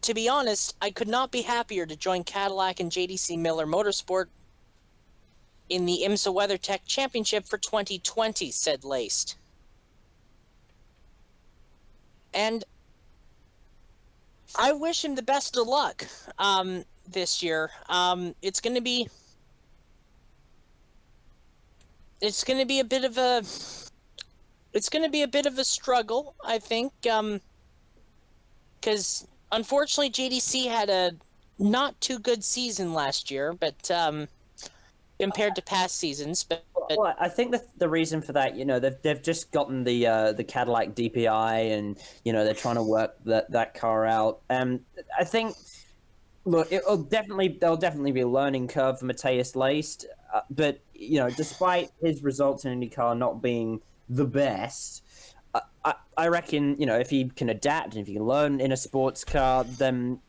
"To be honest, I could not be happier to join Cadillac and JDC Miller Motorsport in the IMSA WeatherTech Championship for 2020, said Leist. And I wish him the best of luck this year. It's going to be a bit of a struggle, I think, because unfortunately JDC had a not too good season last year, but compared to past seasons. But well, I think the reason for that, they've just gotten the Cadillac DPI, and they're trying to work that car out. I think, look, there'll definitely be a learning curve for Matthias Leist, but despite his results in IndyCar not being the best, I reckon if he can adapt and if he can learn in a sports car, then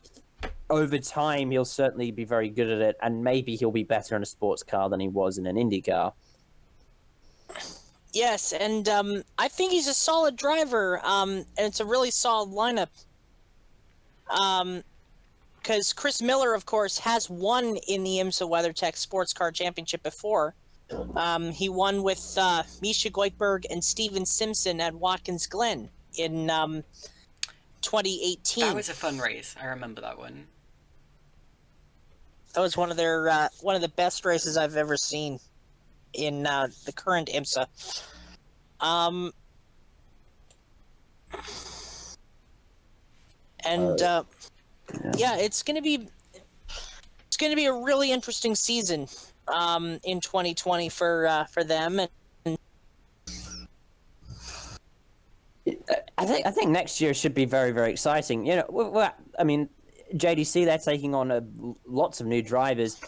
over time he'll certainly be very good at it, and maybe he'll be better in a sports car than he was in an Indy car. Yes, and I think he's a solid driver, and it's a really solid lineup. Because Chris Miller, of course, has won in the IMSA WeatherTech Sports Car Championship before. He won with Misha Goikhberg and Steven Simpson at Watkins Glen in 2018. That was a fun race. I remember that one. That was one of the best races I've ever seen in the current IMSA. Yeah, it's gonna be a really interesting season in 2020 for them. And I think next year should be very, very exciting. I mean, JDC, they're taking on lots of new drivers.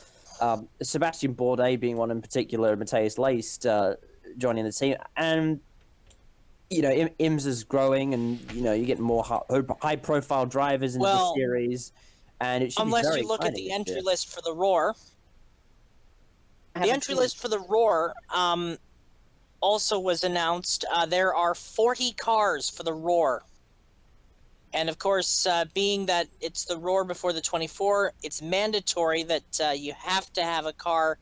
Sebastian Bourdais being one in particular, Matthias Leist joining the team, and IMS is growing, and you get more high-profile drivers into the series, and it should be unless very you look at exciting the this entry year. list for the Roar. The entry list for the Roar also was announced. There are 40 cars for the Roar. And of course, being that it's the Roar before the 24, it's mandatory that you have to have a car.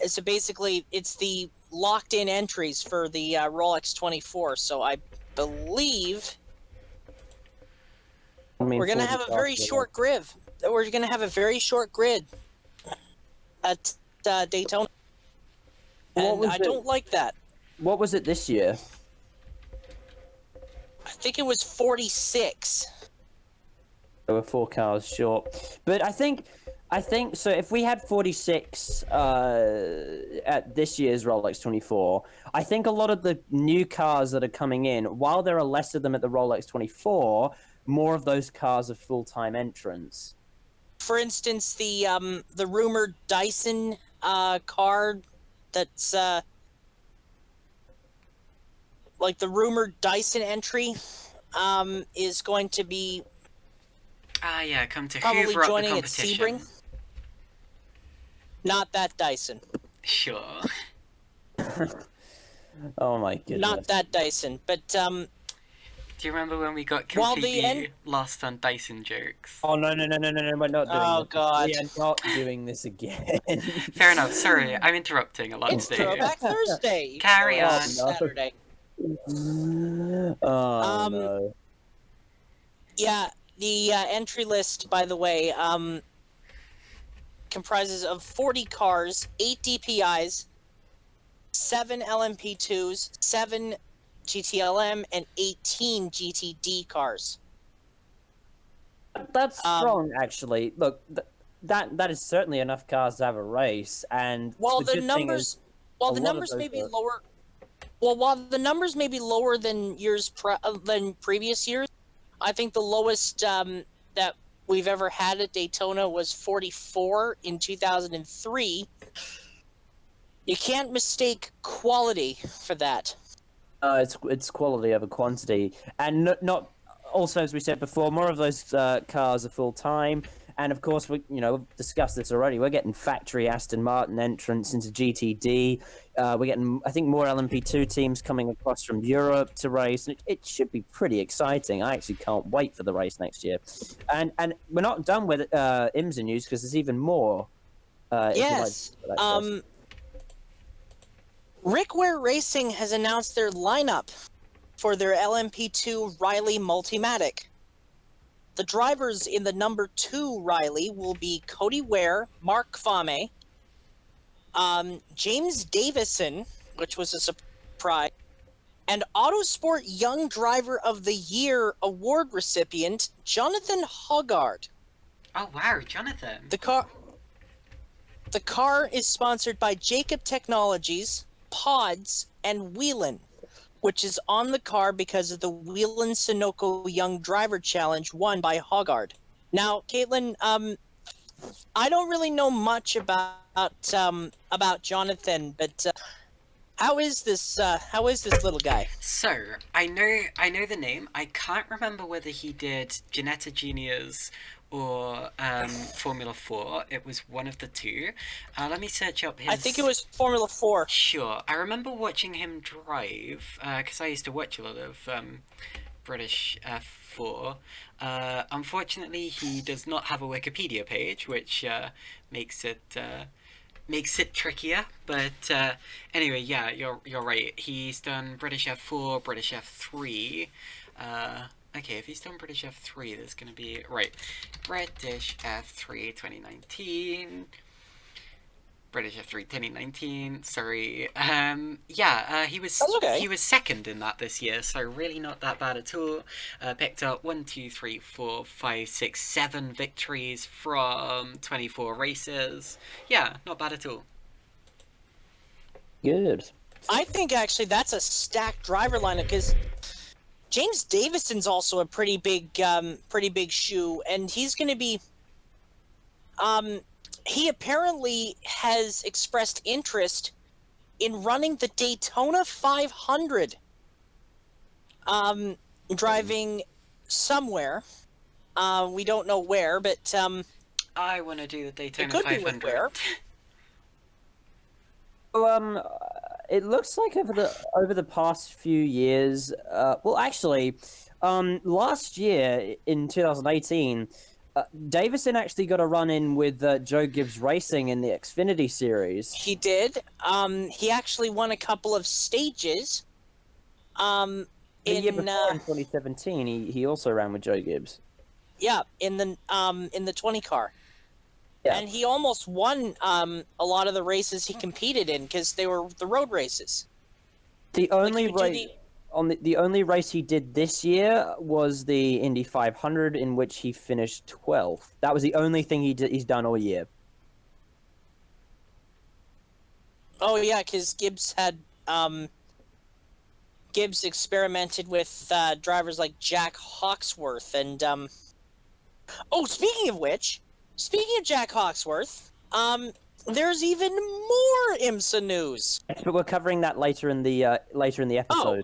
So basically, it's the locked-in entries for the Rolex 24. So I believe we're going to have a very short grid. We're going to have a very short grid at Daytona. And I don't like that. What was it this year? I think it was 46. There were 4 cars short, but I think so. If we had 46 at this year's Rolex 24, I think a lot of the new cars that are coming in, while there are less of them at the Rolex 24, more of those cars are full-time entrants. For instance, the rumored Dyson car that's like the rumored Dyson entry is going to be come to probably hoover up the joining at competition. Sebring. Not that Dyson. Sure. Oh my goodness. Not that Dyson, but Do you remember when we got completely lost on Dyson jokes? Oh no, we're not doing this. Oh God. We are not doing this again. Fair enough, sorry, I'm interrupting a lot It's today. Throwback Thursday. Carry on. Saturday. Oh no. Yeah, the entry list, by the way, comprises of 40 cars, 8 DPIs, 7 LMP2s, 7 GTLM, and 18 GTD cars. That's strong, actually. Look, that is certainly enough cars to have a race, and While the good thing is, numbers, the numbers may be lower. Well, while the numbers may be lower than than previous years, I think the lowest that we've ever had at Daytona was 44 in 2003. You can't mistake quality for that. it's quality over quantity, and not also, as we said before, more of those cars are full time. And of course, we've discussed this already. We're getting factory Aston Martin entrants into GTD. We're getting, I think, more LMP2 teams coming across from Europe to race. And it should be pretty exciting. I actually can't wait for the race next year. And we're not done with IMSA news, because there's even more. Yes. Rickware Racing has announced their lineup for their LMP2 Riley Multimatic. The drivers in the number 2 Riley will be Cody Ware, Mark Fame, James Davison, which was a surprise, and Autosport Young Driver of the Year award recipient Jonathan Hoggard. Oh wow, Jonathan. The car is sponsored by Jacob Technologies, Pods, and Whelan, which is on the car because of the Whelan Sunoco Young Driver Challenge won by Hoggard. Now, Caitlin, I don't really know much about Jonathan, but how is this little guy? So, I know the name. I can't remember whether he did Ginetta Juniors or Formula 4. It was one of the two. Let me search up his... I think it was Formula 4. Sure. I remember watching him drive, because I used to watch a lot of British F4. Unfortunately, he does not have a Wikipedia page, which makes it trickier. But anyway, yeah, you're right. He's done British F4, British F3. Okay, if he's done British F3, there's going to be... Right. British F3 2019. British F3 2019. Sorry. He was okay. He was second in that this year, so really not that bad at all. Picked up 1, 2, 3, 4, 5, 6, 7 victories from 24 races. Yeah, not bad at all. Good. I think actually that's a stacked driver lineup, because James Davison's also a pretty big shoe, and he's going to be. He apparently has expressed interest in running the Daytona 500. Driving somewhere. We don't know where, but I want to do the Daytona it could be 500. where. It looks like over the past few years, well, actually, last year in 2018, Davison actually got a run in with Joe Gibbs Racing in the Xfinity Series. He did. He actually won a couple of stages. The year before in 2017, he also ran with Joe Gibbs. Yeah, in the 20 car. Yeah. And he almost won a lot of the races he competed in because they were the road races. The only race the only race he did this year was the Indy 500, in which he finished 12th. That was the only thing he's done all year. Oh yeah, because Gibbs had Gibbs experimented with drivers like Jack Hawksworth and oh, speaking of Jack Hawksworth, there's even more IMSA news. But we're covering that later in the episode.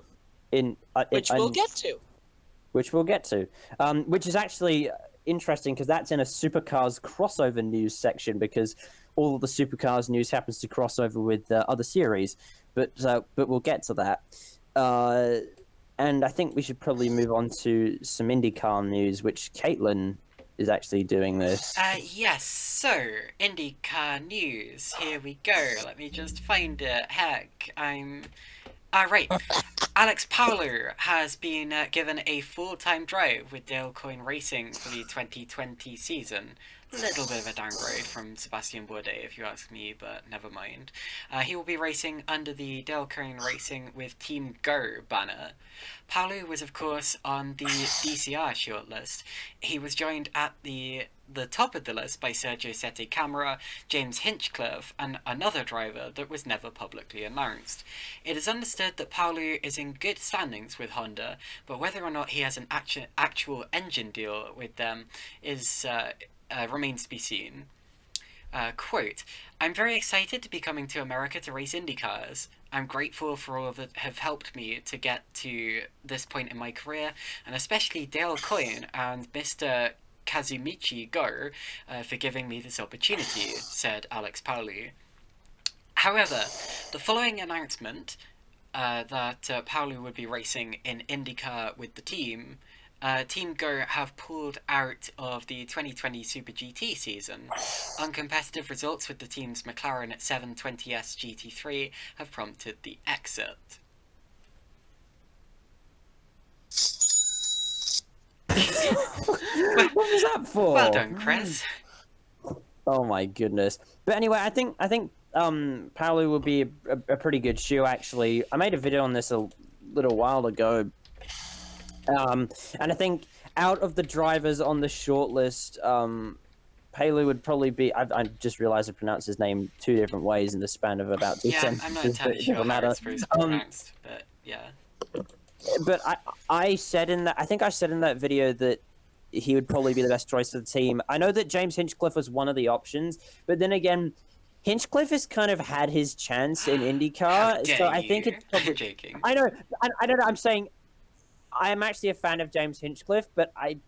Which we'll get to. Which we'll get to. Which is actually interesting because that's in a Supercars crossover news section, because all of the Supercars news happens to cross over with other series. But we'll get to that. And I think we should probably move on to some IndyCar news, which Caitlin is actually doing this. Yes, so, IndyCar news, here we go. Let me just find it. Heck, right. Alex Paolo has been given a full-time drive with Dale Coyne Racing for the 2020 season. Little bit of a downgrade from Sebastian Bourdais, if you ask me, but never mind. He will be racing under the Dale Coyne Racing with Team Go banner. Paolo was, of course, on the DCR shortlist. He was joined at the top of the list by Sergio Sette Camara, James Hinchcliffe, and another driver that was never publicly announced. It is understood that Paolo is in good standings with Honda, but whether or not he has an actual engine deal with them is remains to be seen. Quote, "I'm very excited to be coming to America to race Indy cars. I'm grateful for all that have helped me to get to this point in my career, and especially Dale Coyne and Mr. Kazumichi Go for giving me this opportunity," said Alex Paolo. However, the following announcement that Paolo would be racing in IndyCar with the team, Team Go have pulled out of the 2020 Super GT season. Uncompetitive results with the team's McLaren 720S GT3 have prompted the exit. What was that for? Well done, Chris. Oh my goodness. But anyway, I think Paolo will be a pretty good shoe, actually. I made a video on this a little while ago. And I think out of the drivers on the shortlist, Paolo would probably be. I just realized I pronounced his name two different ways in the span of about 2 sentences. I'm not entirely sure how it's supposed to be pronounced, but yeah. But I said in that, I think I said in that video that he would probably be the best choice of the team. I know that James Hinchcliffe was one of the options, but then again, Hinchcliffe has kind of had his chance in IndyCar, so I think it's probably. Joking. I know. I don't know. I'm saying I am actually a fan of James Hinchcliffe, but I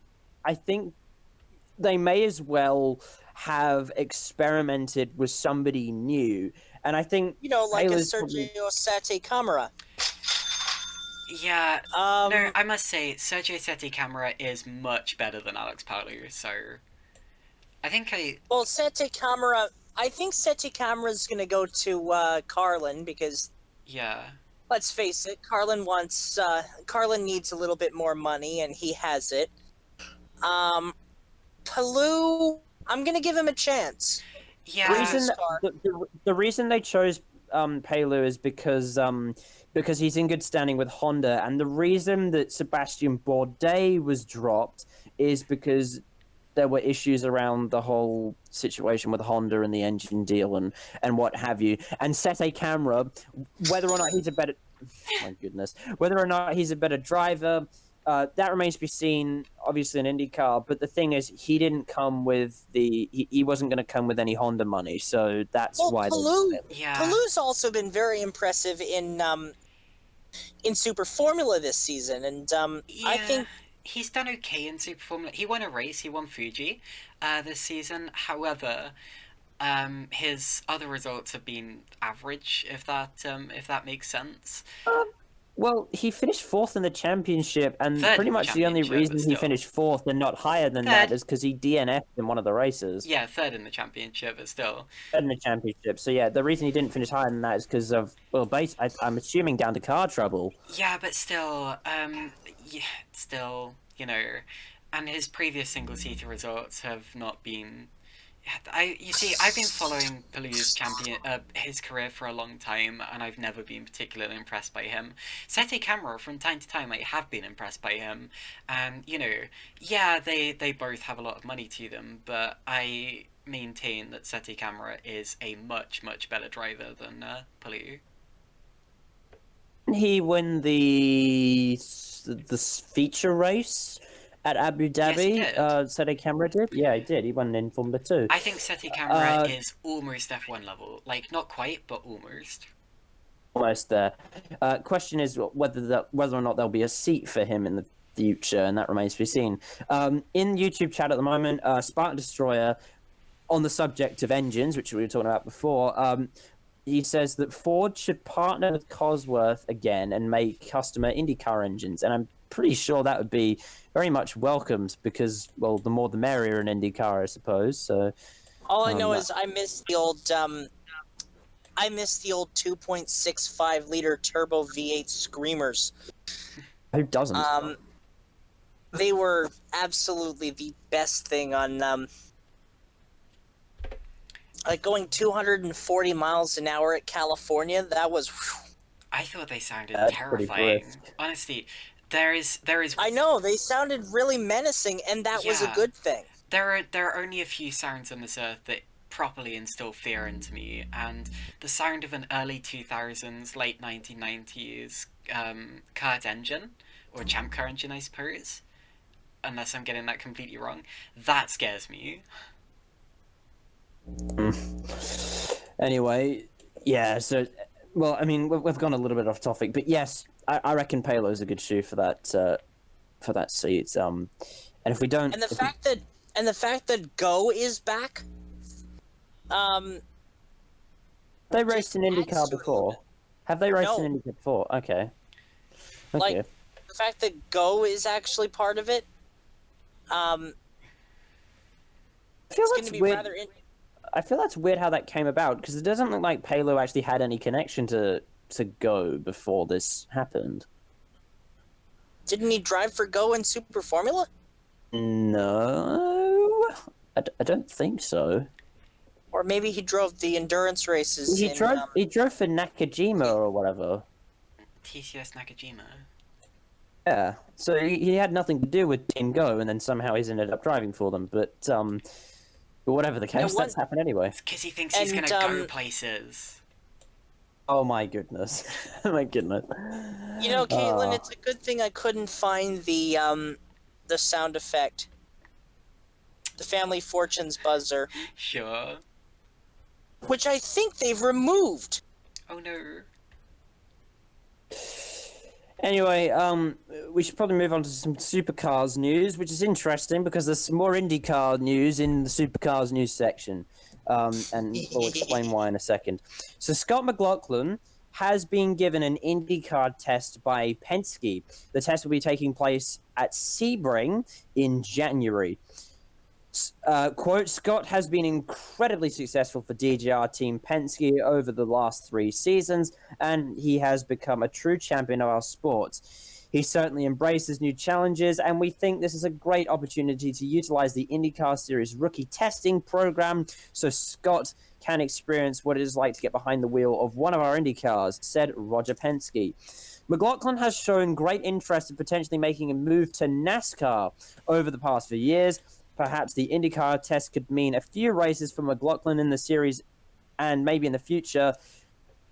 think they may as well have experimented with somebody new, and I think like Taylor's a Sergio Sette Camara. Yeah, no, I must say, Sergio Sette Camara is much better than Alex Paolo, so I think Well, Sette Camara, I think Sette Camara's going to go to Carlin because, yeah, let's face it, Carlin needs a little bit more money, and he has it. Palou, I'm going to give him a chance. yeah. The reason they chose Palou is because he's in good standing with Honda, and the reason that Sebastian Bourdais was dropped is because there were issues around the whole situation with Honda and the engine deal and what have you. And Sette Camara, whether or not he's a better driver, that remains to be seen. Obviously, an IndyCar, but the thing is, he didn't come with he wasn't going to come with any Honda money, so that's Well, why. Yeah. Palou's also been very impressive in Super Formula this season, and I think he's done okay in Super Formula. He won a race. He won Fuji this season. However, his other results have been average. If that makes sense. Well, he finished fourth in the championship, and Third pretty in the much the only championship, reason but he still. finished fourth and not higher than that is because he DNF'd in one of the races. Yeah, third in the championship, but still. Third in the championship. So yeah, the reason he didn't finish higher than that is because of I'm assuming down to car trouble. Yeah, but still, and his previous single seater results have not been. You see, I've been following Palou's his career for a long time, and I've never been particularly impressed by him. Sete Camera, from time to time, I have been impressed by him, and yeah, they both have a lot of money to them, but I maintain that Sete Camera is a much better driver than Palou. He won the feature race at Abu Dhabi. Yes, Sete Camera did. Yeah, he did. He won in Formula 2. I think Sete Camera is almost F1 level. Like, not quite, but almost. Almost there. Question is whether or not there'll be a seat for him in the future, and that remains to be seen. In YouTube chat at the moment, Spark Destroyer, on the subject of engines, which we were talking about before, he says that Ford should partner with Cosworth again and make customer IndyCar engines, and I'm pretty sure that would be very much welcomed because, well, the more the merrier in IndyCar, I suppose. So all I know is I miss the old 2.65 liter turbo V8 screamers. Who doesn't? They were absolutely the best thing on like going 240 miles an hour at California. That was. Whew. I thought they sounded That's terrifying. Honestly, there is. I know they sounded really menacing, and that was a good thing. There are only a few sounds on this earth that properly instill fear into me, and the sound of an early 2000s, late 1990s kart engine, or champ car engine, I suppose, unless I'm getting that completely wrong, that scares me. Anyway, yeah, so, well, I mean, we've gone a little bit off topic, but yes, I reckon Palo's a good shoe for that seat. And if we don't, and the fact that Go is back, they raced in IndyCar before. Have they raced in IndyCar before? Okay. Like the fact that Go is actually part of it. I feel that's weird. I feel that's weird how that came about because it doesn't look like Palo actually had any connection to Go before this happened. Didn't he drive for Go in Super Formula? No, I don't think so. Or maybe he drove the endurance races. He drove for Nakajima or whatever. TCS Nakajima. Yeah, so he had nothing to do with Team Go, and then somehow he's ended up driving for them. But whatever the case, that's happened anyway. Because he thinks he's gonna go places. Oh my goodness, oh my goodness. You know, Caitlin, it's a good thing I couldn't find the sound effect, the Family Fortunes buzzer. Sure. Which I think they've removed. Oh no. Anyway, we should probably move on to some supercars news, which is interesting because there's some more IndyCar news in the supercars news section, and we'll explain why in a second. So Scott McLaughlin has been given an IndyCar test by Penske. The test will be taking place at Sebring in January. Quote, Scott has been incredibly successful for DJR Team Penske over the last 3 seasons, and he has become a true champion of our sport. He certainly embraces new challenges, and we think this is a great opportunity to utilize the IndyCar Series rookie testing program so Scott can experience what it is like to get behind the wheel of one of our IndyCars, said Roger Penske. McLaughlin has shown great interest in potentially making a move to NASCAR over the past few years. Perhaps the IndyCar test could mean a few races for McLaughlin in the series and maybe in the future,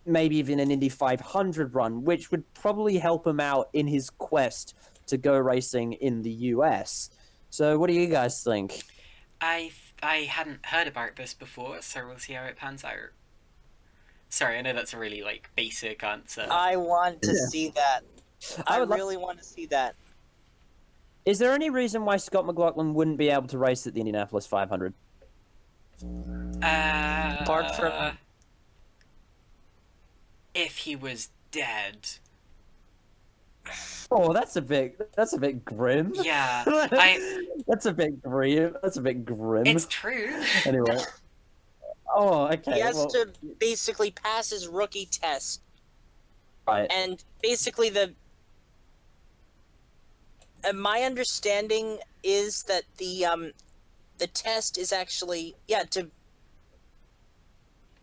maybe even an Indy 500 run, which would probably help him out in his quest to go racing in the US. So what do you guys think? I hadn't heard about this before, so we'll see how it pans out. Sorry, I know that's a really like basic answer. I want to see that. I would really want to see that. Is there any reason why Scott McLaughlin wouldn't be able to race at the Indianapolis 500? Apart from if he was dead. Oh, that's a bit grim. Yeah, That's a bit grim. That's a bit grim. It's true. Anyway. Oh, okay. he has to basically pass his rookie test, Right. and basically my understanding is that the test is actually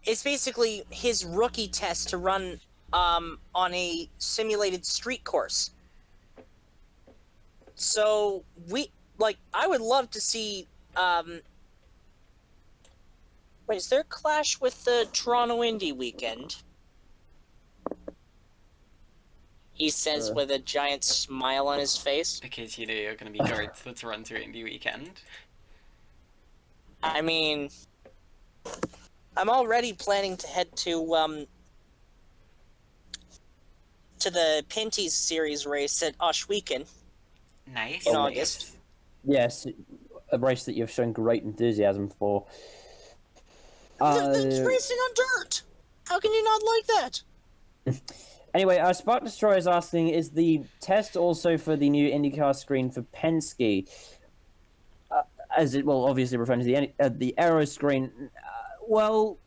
it's basically his rookie test to run on a simulated street course. So I would love to see wait, is there a clash with the Toronto Indy weekend? He says with a giant smile on his face. Because you know you're going to be guards that's run through Indy weekend. I mean, I'm already planning to head to the Pinty's series race at Oshweekend Nice. in August. Yes, a race that you've shown great enthusiasm for. It's racing on dirt. How can you not like that? Anyway, Spark Destroyer is asking, is the test also for the new IndyCar screen for Penske? As it will obviously refer to the Aero screen. Well,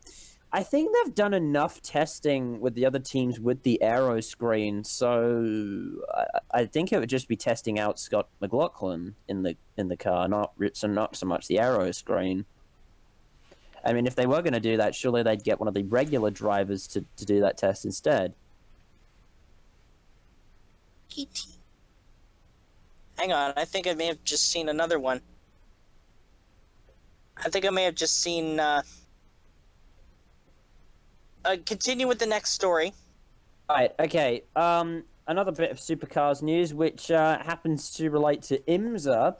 I think they've done enough testing with the other teams with the Aero screen, so I think it would just be testing out Scott McLaughlin in the car, not so much the Aero screen. I mean, if they were going to do that, surely they'd get one of the regular drivers to do that test instead. Hang on, I think I may have just seen another one. I think I may have just seen... continue with the next story. Right, okay. Another bit of supercars news, which happens to relate to IMSA.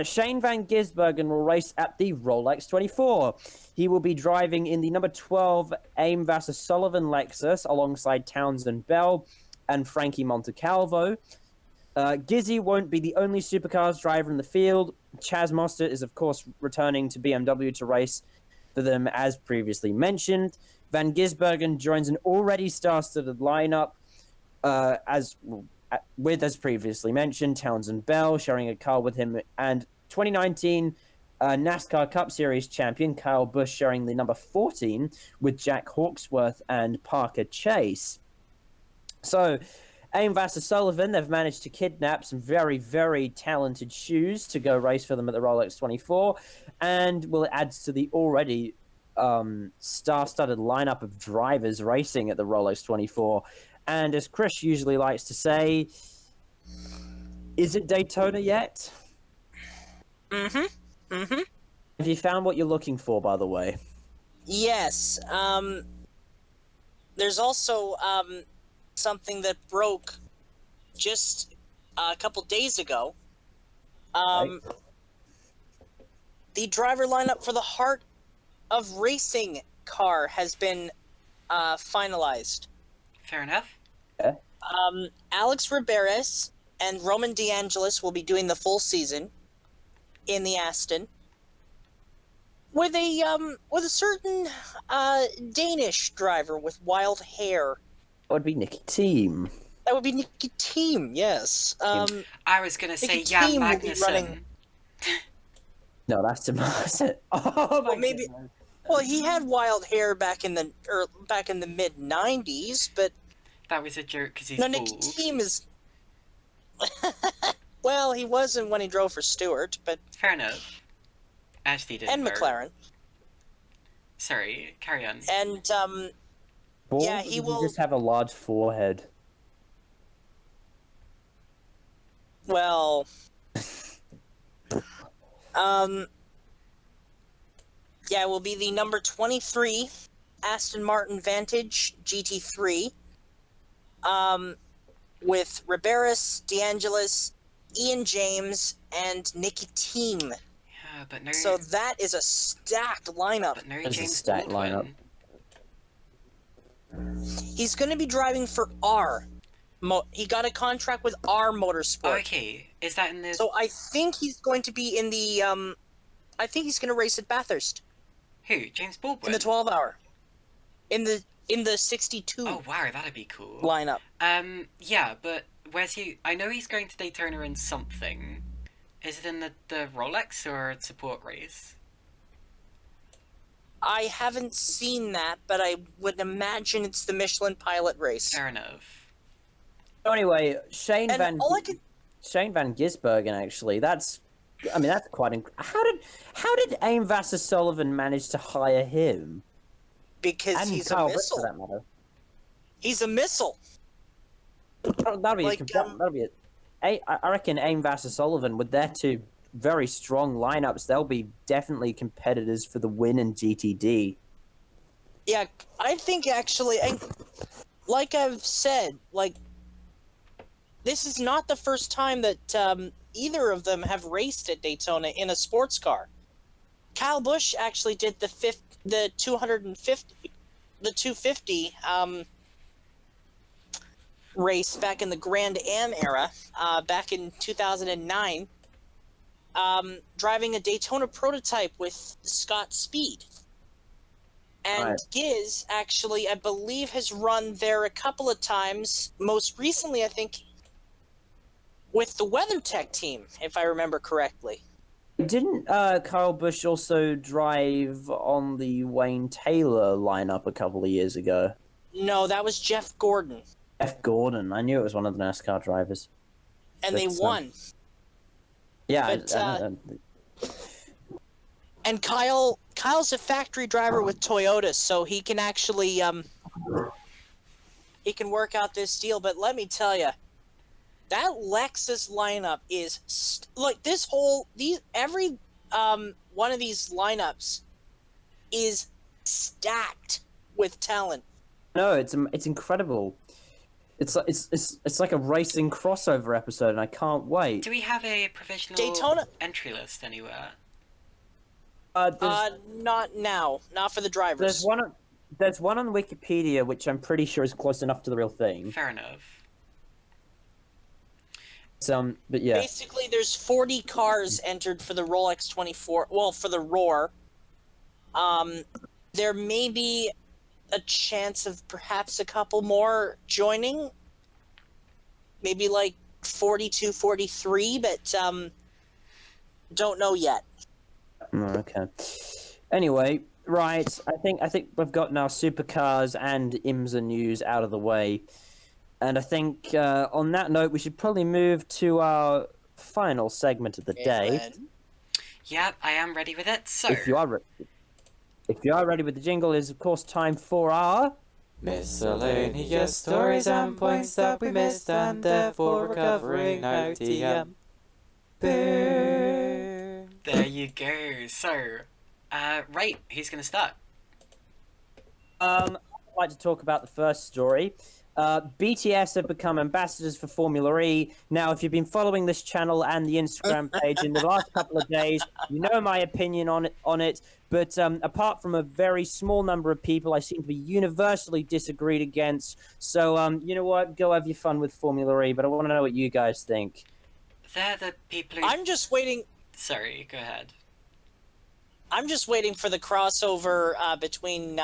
Shane van Gisbergen will race at the Rolex 24. He will be driving in the number 12 Aim Vasser Sullivan Lexus alongside Townsend Bell and Frankie Montecalvo. Gizzy won't be the only supercars driver in the field. Chaz Mostert is, of course, returning to BMW to race for them, as previously mentioned. Van Gisbergen joins an already star-studded lineup, as previously mentioned, Townsend Bell sharing a car with him, and 2019 NASCAR Cup Series champion Kyle Busch sharing the number 14 with Jack Hawksworth and Parker Chase. So, Aim Vasser Sullivan, they've managed to kidnap some very, very talented shoes to go race for them at the Rolex 24, and will add to the already star-studded lineup of drivers racing at the Rolex 24. And as Chris usually likes to say, is it Daytona yet? Mm-hmm. Have you found what you're looking for, by the way? Yes. There's also something that broke just a couple days ago. Right. The driver lineup for the Heart of Racing car has been finalized. Fair enough. Yeah. Alex Riberas and Roman DeAngelis will be doing the full season in the Aston, with a certain Danish driver with wild hair. That would be Nicky Team. That would be Nicky Team, yes. I was gonna say Nicky Jan Team will be Magnussen. running- No, that's Tomas. Oh, my maybe- goodness. Well, he had wild hair back in the mid '90s, but That was a joke because he's no, bald. Nicky Team is. Well, he wasn't when he drove for Stewart, but Fair enough. Actually, didn't. and McLaren, Sorry, carry on. and Bald, yeah, or he does will- just have a large forehead. well, yeah, it will be the number 23 Aston Martin Vantage GT3. with Riberas, DeAngelis, Ian James, and Nicky Team. Yeah, but no. So that is a stacked lineup. But no It's a James stacked Baldwin. He's going to be driving for R. He got a contract with R Motorsport. Okay, is that in the? So I think he's going to be in the I think he's going to race at Bathurst Who? James Baldwin. in the 12-hour. In the 62 Oh wow, that'd be cool. lineup. Yeah, but where's he? I know he's going to Daytona in something. Is it in the Rolex or support race? I haven't seen that, but I would imagine it's the Michelin Pilot race. Fair enough. So anyway, Shane And Van all I could Gisbergen, actually, that's quite how did Aim Sullivan manage to hire him? because And he's Kyle a Busch, missile. for that matter. He's a missile. That'll be Like, that'll be it. I reckon Aim Sullivan, with their two very strong lineups, they'll be definitely competitors for the win in GTD. Yeah, I think actually, and like I've said, like this is not the first time that either of them have raced at Daytona in a sports car. Kyle Busch actually did the 250 race back in the Grand Am era, back in 2009, driving a Daytona prototype with Scott Speed. And Right. Giz actually, I believe, has run there a couple of times. Most recently, I think, with the WeatherTech team, if I remember correctly. Didn't Kyle Busch also drive on the Wayne Taylor lineup a couple of years ago? No, that was Jeff Gordon, F. Gordon. I knew it was one of the NASCAR drivers. and they But, won. Yeah, But, And Kyle's a factory driver with Toyota, so he can actually he can work out this deal. But let me tell you, that Lexus lineup is like every one of these lineups is stacked with talent. no, it's incredible. It's like a racing crossover episode, and I can't wait. Do we have a provisional Daytona- entry list anywhere? Not now, not for the drivers. There's one on Wikipedia, which I'm pretty sure is close enough to the real thing. Fair enough. But yeah. Basically, there's 40 cars entered for the Rolex 24. Well, for the Roar. There may be a chance of perhaps a couple more joining. Maybe like 42, 43, but don't know yet. Okay. Anyway, right. I think we've gotten our supercars and IMSA news out of the way, and I think on that note, we should probably move to our final segment of the day. Yep, I am ready with it. So, If you are ready with the jingle, it is of course time for our Miscellaneous stories and points that we missed, and therefore recovering OTM. Boom. there you go. So, right, who's gonna start? I'd like to talk about the first story. BTS have become ambassadors for Formula E. Now, if you've been following this channel and the Instagram page in the last couple of days, you know my opinion on it. But apart from a very small number of people, I seem to be universally disagreed against. So, you know what? Go have your fun with Formula E. But I want to know what you guys think. They're the people who... I'm just waiting. Sorry, go ahead. I'm just waiting for the crossover between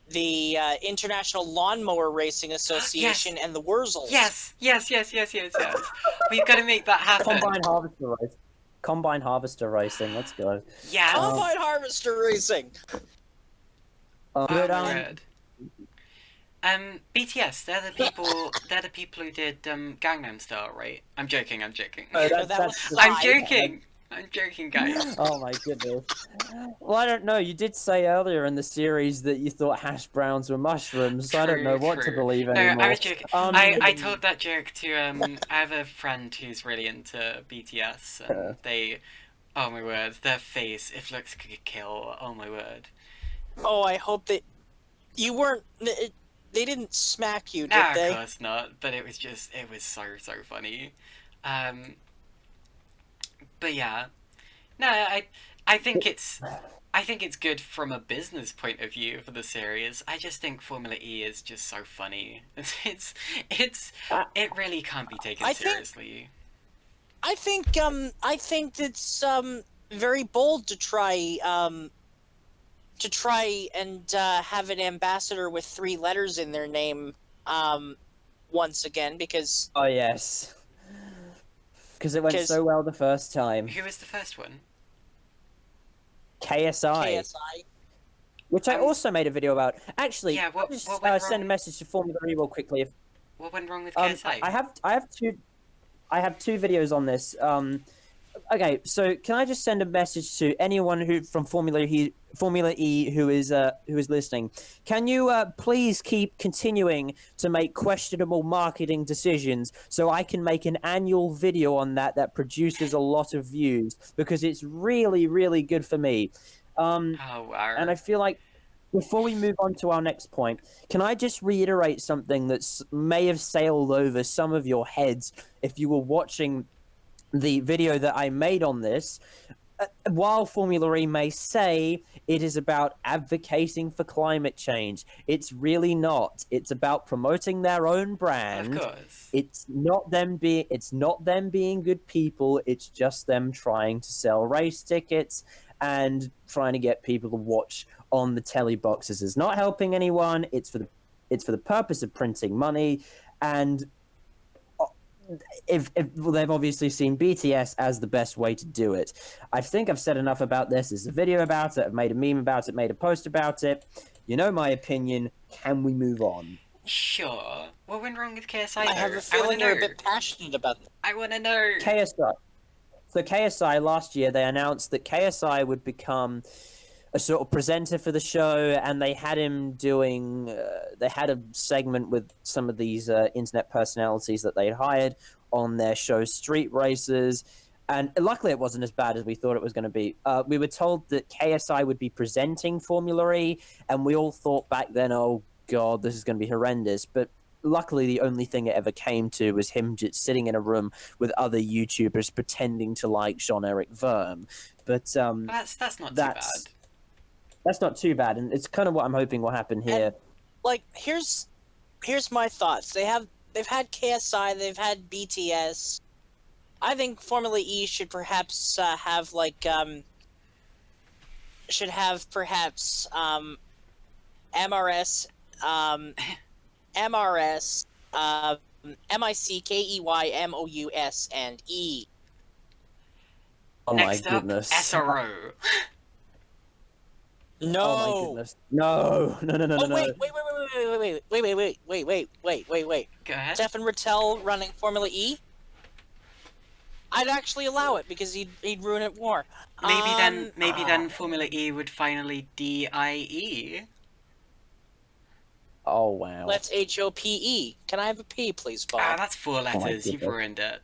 the International Lawnmower Racing Association and the Wurzels. Yes. We've got to make that happen. Combine harvester racing. Let's go. Yeah. Combine Harvester Racing. But, Word. BTS, they're the people. They're the people who did Gangnam Style, right? I'm joking. Oh, that was I'm Hyde. joking, guys. Oh my goodness. Well, I don't know. You did say earlier in the series that you thought hash browns were mushrooms, so I don't know what to believe No, anymore. I was joking. I told that joke to I have a friend who's really into BTS, and they, oh my word, their face, if looks could kill, oh my word. Oh, I hope that you weren't. smack you, No, did of they? course not. But it was so funny. Um, but yeah, no, I think it's good from a business point of view for the series. I just think Formula E is just so funny. It's Uh, it really can't be taken I think seriously. I think it's very bold to try and have an ambassador with 3 letters in their name once again because oh yes, because it went so well the first time. Who was the first one? KSI, KSI. which I Um, also made a video about. Actually, yeah. can I What just went send a wrong? message to Formula E real quickly. If What went wrong with I KSI? I have two videos on this. Okay, so can I just send a message to anyone who from Formula E who is listening? Can you please keep continuing to make questionable marketing decisions so I can make an annual video on that produces a lot of views because it's really really good for me. Oh wow. And I feel like before we move on to our next point, can I just reiterate something that may have sailed over some of your heads if you were watching the video that I made on this? While Formula E may say it is about advocating for climate change, it's really not. It's about promoting their own Of brand. course. It's not them being good people. It's just them trying to sell race tickets and trying to get people to watch on the telly boxes. It's not helping anyone. It's for the purpose of printing money. And if well, they've obviously seen BTS as the best way to do it. I think I've said enough about this. There's a video about it. I've made a meme about it, made a post about it. You know my opinion. Can we move on? Sure. What went wrong with KSI I though? have a I want to feeling you're a know. bit passionate about that. I want to know. KSI. So KSI last year they announced that KSI would become a sort of presenter for the show, and they had him doing. They had a segment with some of these internet personalities that they'd hired on their show, Street Racers. And luckily, it wasn't as bad as we thought it was going to be. We were told that KSI would be presenting Formula E, and we all thought back then, "Oh God, this is going to be horrendous." But luckily, the only thing it ever came to was him just sitting in a room with other YouTubers pretending to like Jean-Eric Vergne. But That's not too that's bad. that's not too bad, and it's kind of what I'm hoping will happen here. And, like, here's my thoughts. They've had KSI, they've had BTS. I think Formula E should perhaps have like should have perhaps MRS MRS MICKEYMOUS and E. Oh Next my up, goodness! SRO. No. Oh my goodness! No! No! No! No! Oh No! wait, wait. Go ahead. Stefan Rattel running Formula E? I'd actually allow it because he'd ruin it more. Maybe then Formula E would finally DIE. Oh wow! Let's HOPE. Can I have a P, please, Bob? That's 4 letters. You've goodness. ruined it.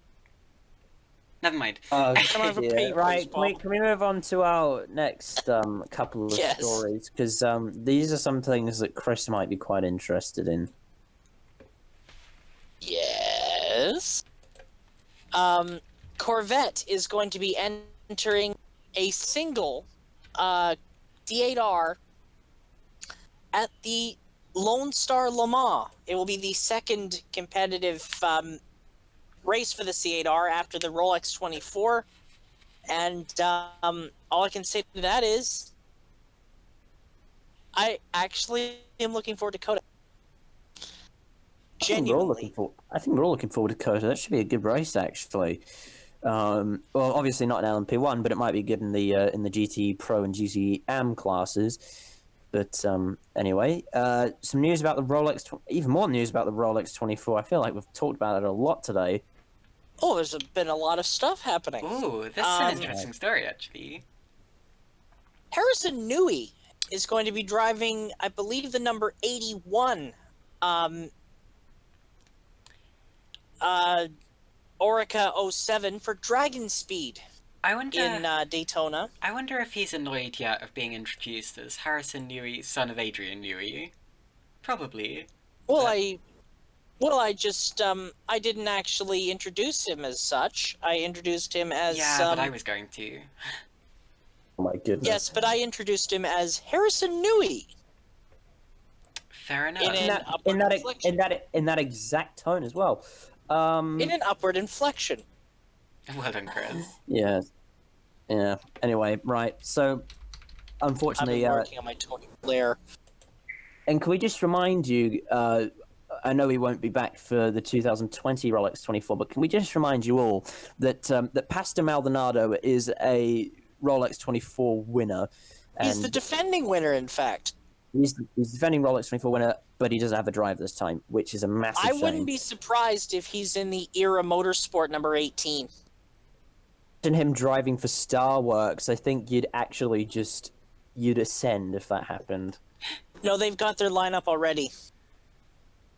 Never mind. Oh, Can I have a dear. P, Right, please, can we move on to our next couple of Yes. stories? Because these are some things that Chris might be quite interested in. Yes. Corvette is going to be entering a single D8R at the Lone Star Le Mans. It will be the second competitive race for the C8R after the Rolex 24. And all I can say to that is I actually am looking forward to Coda. Genuinely. I think we're all looking forward to Coda. That should be a good race, actually. Well, obviously not in LMP1, but it might be good in the GT Pro and GT Am classes. But anyway, some news about the Rolex. Even more news about the Rolex 24. I feel like we've talked about it a lot today. Oh, there's been a lot of stuff happening. Ooh, this is an interesting story, actually. Harrison Newey is going to be driving, I believe, the number 81 Orica 07 for Dragon Speed I wonder. in Daytona. I wonder if he's annoyed yet of being introduced as Harrison Newey, son of Adrian Newey. Probably. Well, I just I didn't actually introduce him as such. I introduced him as Yeah, but I was going to. Oh my goodness. yes, but I introduced him as Harrison Newey Fair enough. in In an upward inflection. in that exact tone as well. In an upward inflection. Well done, Chris. Yeah. Yeah. Anyway, right. So, I've unfortunately, been working on my Tony Blair. and can we just remind you? I know we won't be back for the 2020 Rolex 24, but can we just remind you all that that Pastor Maldonado is a Rolex 24 winner, and He's the defending winner, in fact. he's defending Rolex 24 winner, but he doesn't have a drive this time, which is a massive I shame. wouldn't be surprised if he's in the Era Motorsport number 18. Imagine him driving for Starworks. I think you'd ascend if that happened. No, they've got their lineup already.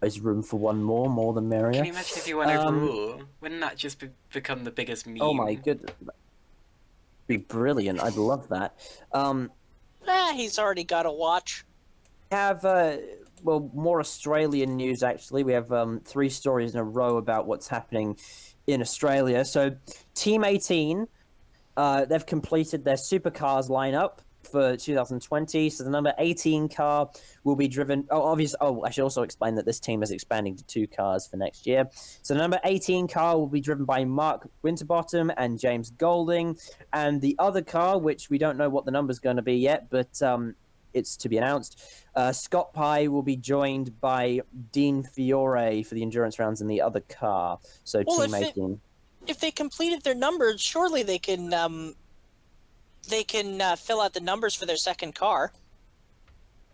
There's room for one more the merrier. Can you imagine if you won overall? Wouldn't that just become the biggest meme? Oh my goodness. Be brilliant. I'd love that. He's already got a watch. Have more Australian news actually. We have 3 stories in a row about what's happening in Australia. So Team 18, they've completed their supercars lineup for 2020. So the number 18 car will be driven. I should also explain that this team is expanding to 2 cars for next year. So the number 18 car will be driven by Mark Winterbottom and James Golding, and the other car, which we don't know what the number's going to be yet, but it's to be announced. Scott Pye will be joined by Dean Fiore for the endurance rounds in the other car. So Well, Team 18. If they completed their numbers, surely they can fill out the numbers for their second car.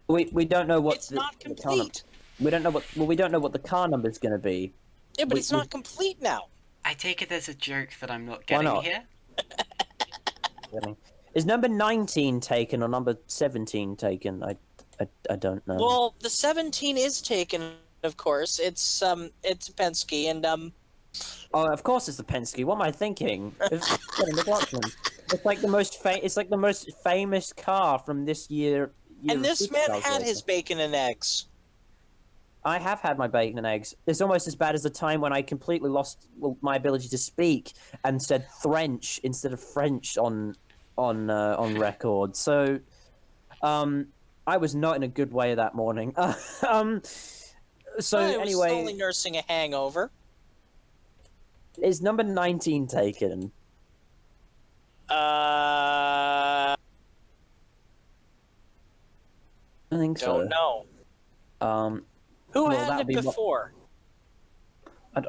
We don't know what It's not the car num- complete. we don't know what the car number is going to be. Yeah, but we- it's we- not complete now. I take it there's a joke that I'm not Why getting not? here. Is number 19 taken or number 17 taken? I don't know. Well, the 17 is taken, of course. It's Penske, and Oh, of course it's the Penske. What am I thinking? It's like the most famous car from this year. and this man Supercars had racing. his bacon and eggs. I have had my bacon and eggs. It's almost as bad as the time when I completely lost my ability to speak and said French instead of French on record. So, I was not in a good way that morning. I was Anyway, only nursing a hangover. is number 19 taken? I I think so. don't know. Who Well, had that'll it be what- before?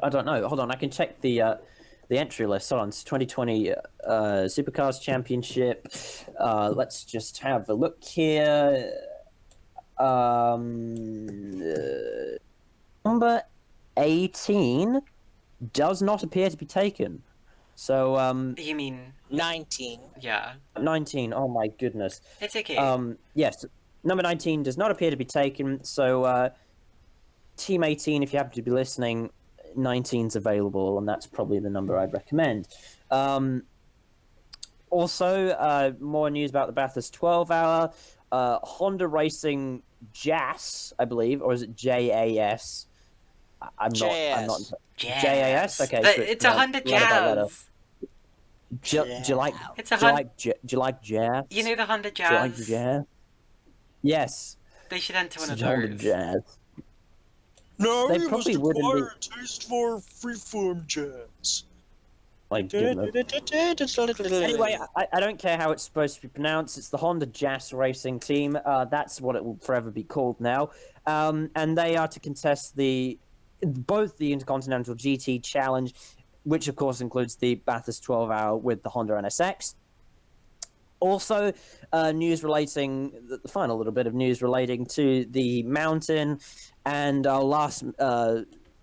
I don't know. Hold on, I can check the entry list. Hold on, it's 2020 Supercars Championship. Let's just have a look here. Number 18 does not appear to be taken. So You mean, 19. yeah. 19. Oh my goodness. It's okay. Yes, number 19 does not appear to be taken. So Team 18, if you happen to be listening, 19's available, and that's probably the number I'd recommend. Also, more news about the Bathurst 12-hour. Honda Racing JAS, I believe, or is it JAS? I'm not. JAS. Okay, But so it's a Honda right about that. Jazz. Do you like? It's a Do you Honda. like? Do you like jazz? You know the Honda Do you like Jazz? jazz? Yes. They should enter one of Honda those. jazz. No, They probably wouldn't be. a taste for freeform jazz. My goodness. Anyway, I don't care how it's supposed to be pronounced. It's the Honda Jazz Racing Team. That's what it will forever be called now. And they are to contest both the Intercontinental GT Challenge, which of course includes the Bathurst 12-hour with the Honda NSX. Also, news relating, the final little bit of news relating to the Mountain, and our last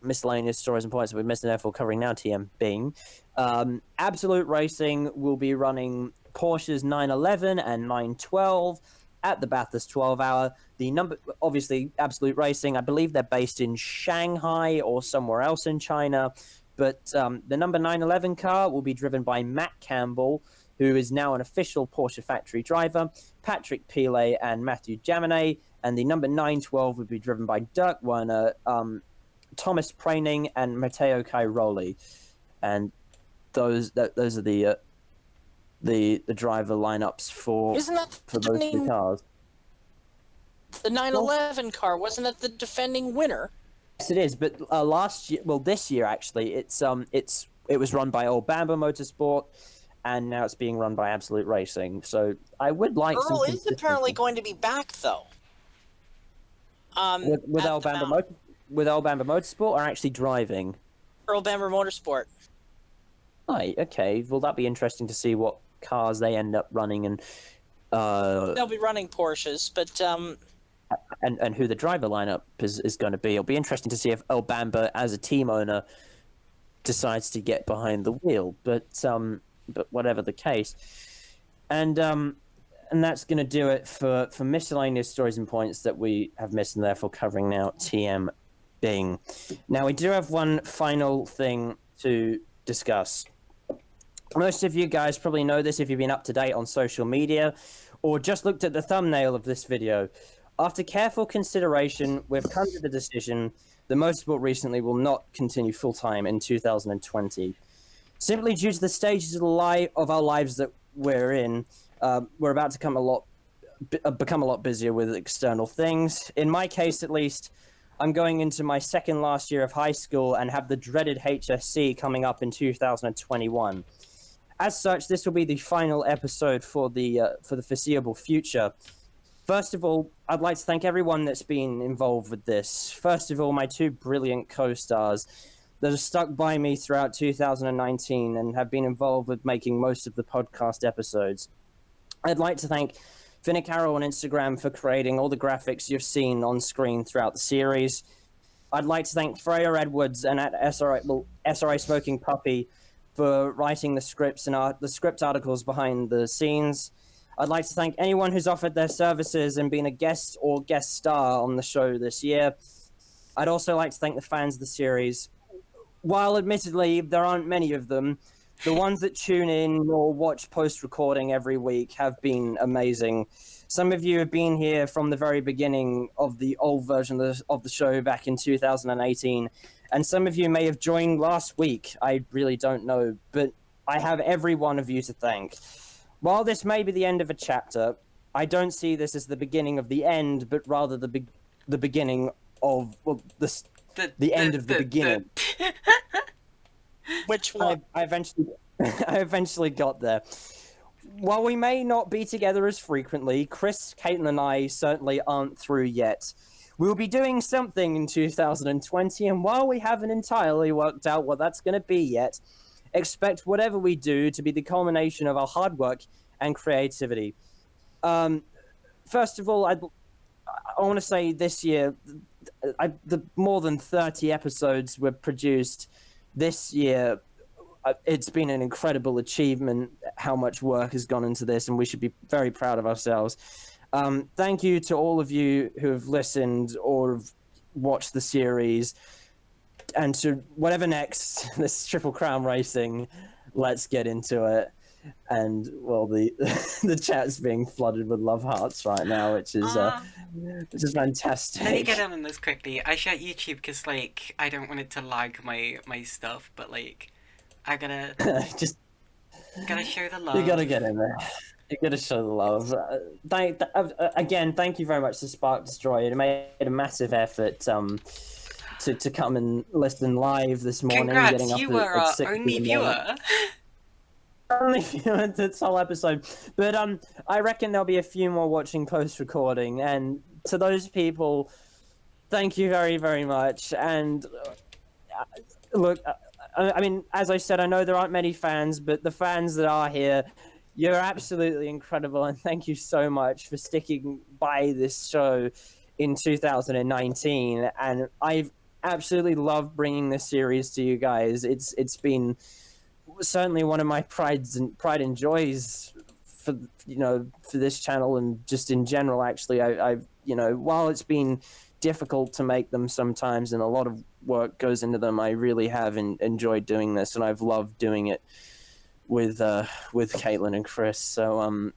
miscellaneous stories and points that we missed and therefore covering now, TM Bing. Absolute Racing will be running Porsches 911 and 912 at the Bathurst 12-hour. The number, obviously, Absolute Racing, I believe they're based in Shanghai or somewhere else in China, but the number 911 car will be driven by Matt Campbell, who is now an official Porsche factory driver, Patrick Pilet and Matthew Jaminet, and the number 912 would be driven by Dirk Werner, Thomas Praining, and Matteo Cairoli, and those are the driver lineups for Isn't that those two cars. The 911 car, wasn't that the defending winner? Yes, it is. But last year, well, this year actually, it was run by Old Bamba Motorsport, and now it's being run by Absolute Racing. So I would like some Earl is consistency. apparently going to be back though. With Old Bamba Motorsport, or actually driving. Earl Bamber Motorsport. Right. Okay. Well, that'd be interesting to see what cars they end up running, and They'll be running Porsches, but and who the driver lineup is going to be. It'll be interesting to see if El Bamba, as a team owner, decides to get behind the wheel. But whatever the case, and that's going to do it for miscellaneous stories and points that we have missed, and therefore covering now TM Bing. Now we do have one final thing to discuss. Most of you guys probably know this if you've been up to date on social media or just looked at the thumbnail of this video. After careful consideration, we've come to the decision that Motorsport recently will not continue full-time in 2020. Simply due to the stages of our lives that we're in, we're about to become a lot busier with external things. In my case, at least, I'm going into my second last year of high school and have the dreaded HSC coming up in 2021. As such, this will be the final episode for the foreseeable future. First of all, I'd like to thank everyone that's been involved with this. First of all, my two brilliant co-stars that have stuck by me throughout 2019 and have been involved with making most of the podcast episodes. I'd like to thank Finnick Arrow on Instagram for creating all the graphics you've seen on screen throughout the series. I'd like to thank Freya Edwards and at SRI Smoking Puppy for writing the scripts and the script articles behind the scenes. I'd like to thank anyone who's offered their services and been a guest or guest star on the show this year. I'd also like to thank the fans of the series. While admittedly there aren't many of them, the ones that tune in or watch post-recording every week have been amazing. Some of you have been here from the very beginning of the old version of the show back in 2018, and some of you may have joined last week. I really don't know, but I have every one of you to thank. While this may be the end of a chapter, I don't see this as the beginning of the end, but rather the beginning of the end of the beginning. Which one? I eventually got there. While we may not be together as frequently, Chris, Caitlin, and I certainly aren't through yet. We'll be doing something in 2020, and while we haven't entirely worked out what that's going to be yet, expect whatever we do to be the culmination of our hard work and creativity. First of all, I want to say this year, the more than 30 episodes were produced this year. It's been an incredible achievement how much work has gone into this, and we should be very proud of ourselves. Thank you to all of you who have listened or have watched the series, and to whatever next, this Triple Crown Racing, let's get into it. And well, the chat's being flooded with love hearts right now, which is fantastic. Let me get in on this quickly. I shut YouTube because like I don't want it to lag my stuff, but like I gotta gotta show the love. You gotta get in there. You gotta show the love. Again, thank you very much to Spark Destroyer. It made a massive effort to come and listen live this morning. Congrats, getting up you were at our 6 only in the morning. viewer. Only viewer this whole episode. But I reckon there'll be a few more watching post-recording. And to those people, thank you very, very much. And look, I mean, as I said, I know there aren't many fans, but the fans that are here, you're absolutely incredible. And thank you so much for sticking by this show in 2019. And I've absolutely loved bringing this series to you guys. It's been certainly one of my pride and joys for this channel and just in general. Actually, I've while it's been difficult to make them sometimes and a lot of work goes into them, I really have enjoyed doing this, and I've loved doing it with Caitlin and Chris. So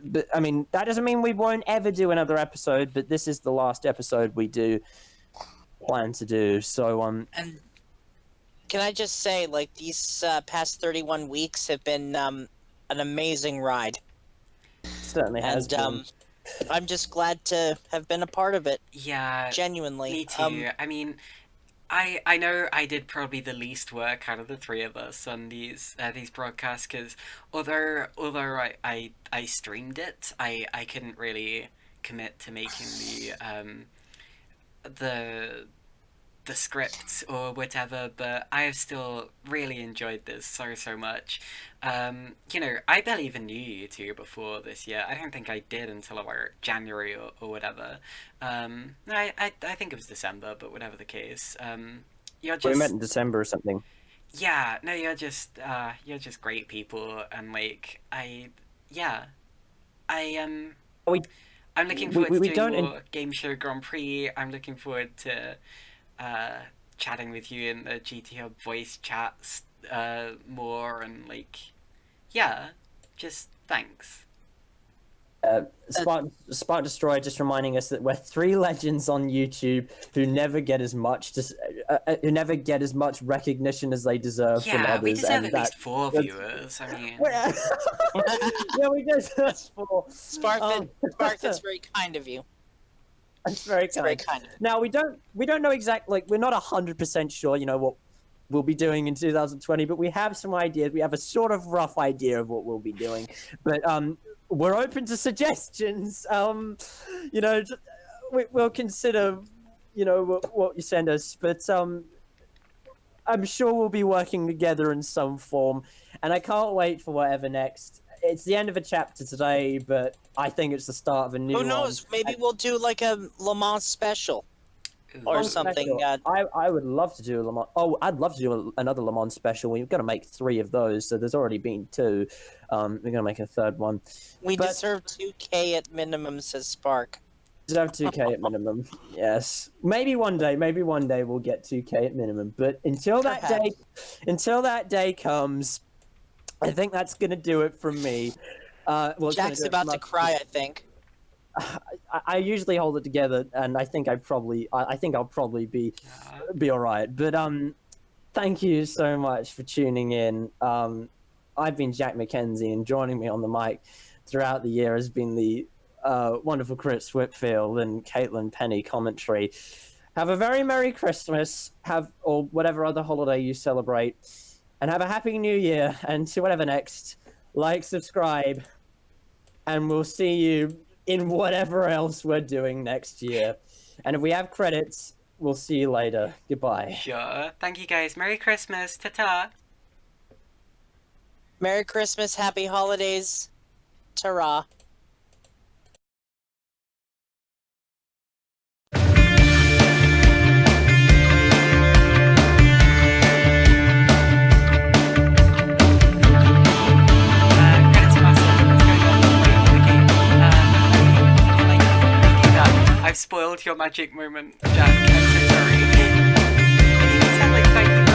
but I mean, that doesn't mean we won't ever do another episode. But this is the last episode we do plan to do. So And can I just say, like, these past 31 weeks have been an amazing ride. certainly has And been. I'm just glad to have been a part of it. Yeah, Genuinely. me too. I mean, I know I did probably the least work out of the three of us on these broadcasts, because although I streamed it, I couldn't really commit to making the scripts or whatever, but I have still really enjoyed this so much. I barely even knew you two before this year. I don't think I did until about January or whatever. I think it was December, but whatever the case. You're We just met in December or something. yeah, no, you're just great people, and like I We I'm looking forward to we doing don't more Game Show Grand Prix. I'm looking forward to chatting with you in the GT Hub voice chats more, and like, yeah, just thanks. Spark Destroyer just reminding us that we're three legends on YouTube who never get as much who never get as much recognition as they deserve from Yeah, others. we deserve and at least 4 that's- viewers. I mean, yeah, we deserve 4. Spark, that's very kind of you. That's very It's very kind. kind of you. Now we don't know exactly, like, we're not 100% sure, what we'll be doing in 2020, but we have some ideas. We have a sort of rough idea of what we'll be doing, but we're open to suggestions. We'll consider, what you send us, but I'm sure we'll be working together in some form, and I can't wait for whatever next. It's the end of a chapter today, but I think it's the start of a new Who one. knows? Maybe we'll do like a Le Mans special. Or ooh. something. I would love to do a Le Mans. Oh, I'd love to do another Le Mans special. We've got to make 3 of those, so there's already been 2. We're gonna make a third one. We But- deserve 2K at minimum, says Spark. Deserve 2K at minimum. Yes, maybe one day we'll get 2K at minimum. But until that day comes, I think that's gonna do it from me. Well, it's gonna Jack's do it about from to us. cry, I think. I usually hold it together, and I think I'll probably be all right. But thank you so much for tuning in. I've been Jack Mackenzie, and joining me on the mic throughout the year has been the wonderful Chris Whitfield and Caitlin Penny commentary. Have a very Merry Christmas, or whatever other holiday you celebrate, and have a Happy New Year. And to whatever next, like, subscribe, and we'll see you in whatever else we're doing next year. And if we have credits, we'll see you later. Goodbye. Sure. Thank you guys. Merry Christmas. Ta-ta. Merry Christmas, Happy Holidays. Ta-ra. Credits master. What's going on? Okay. Thinking that I've spoiled your magic moment, Jack. I'm so sorry. It sounds like thank you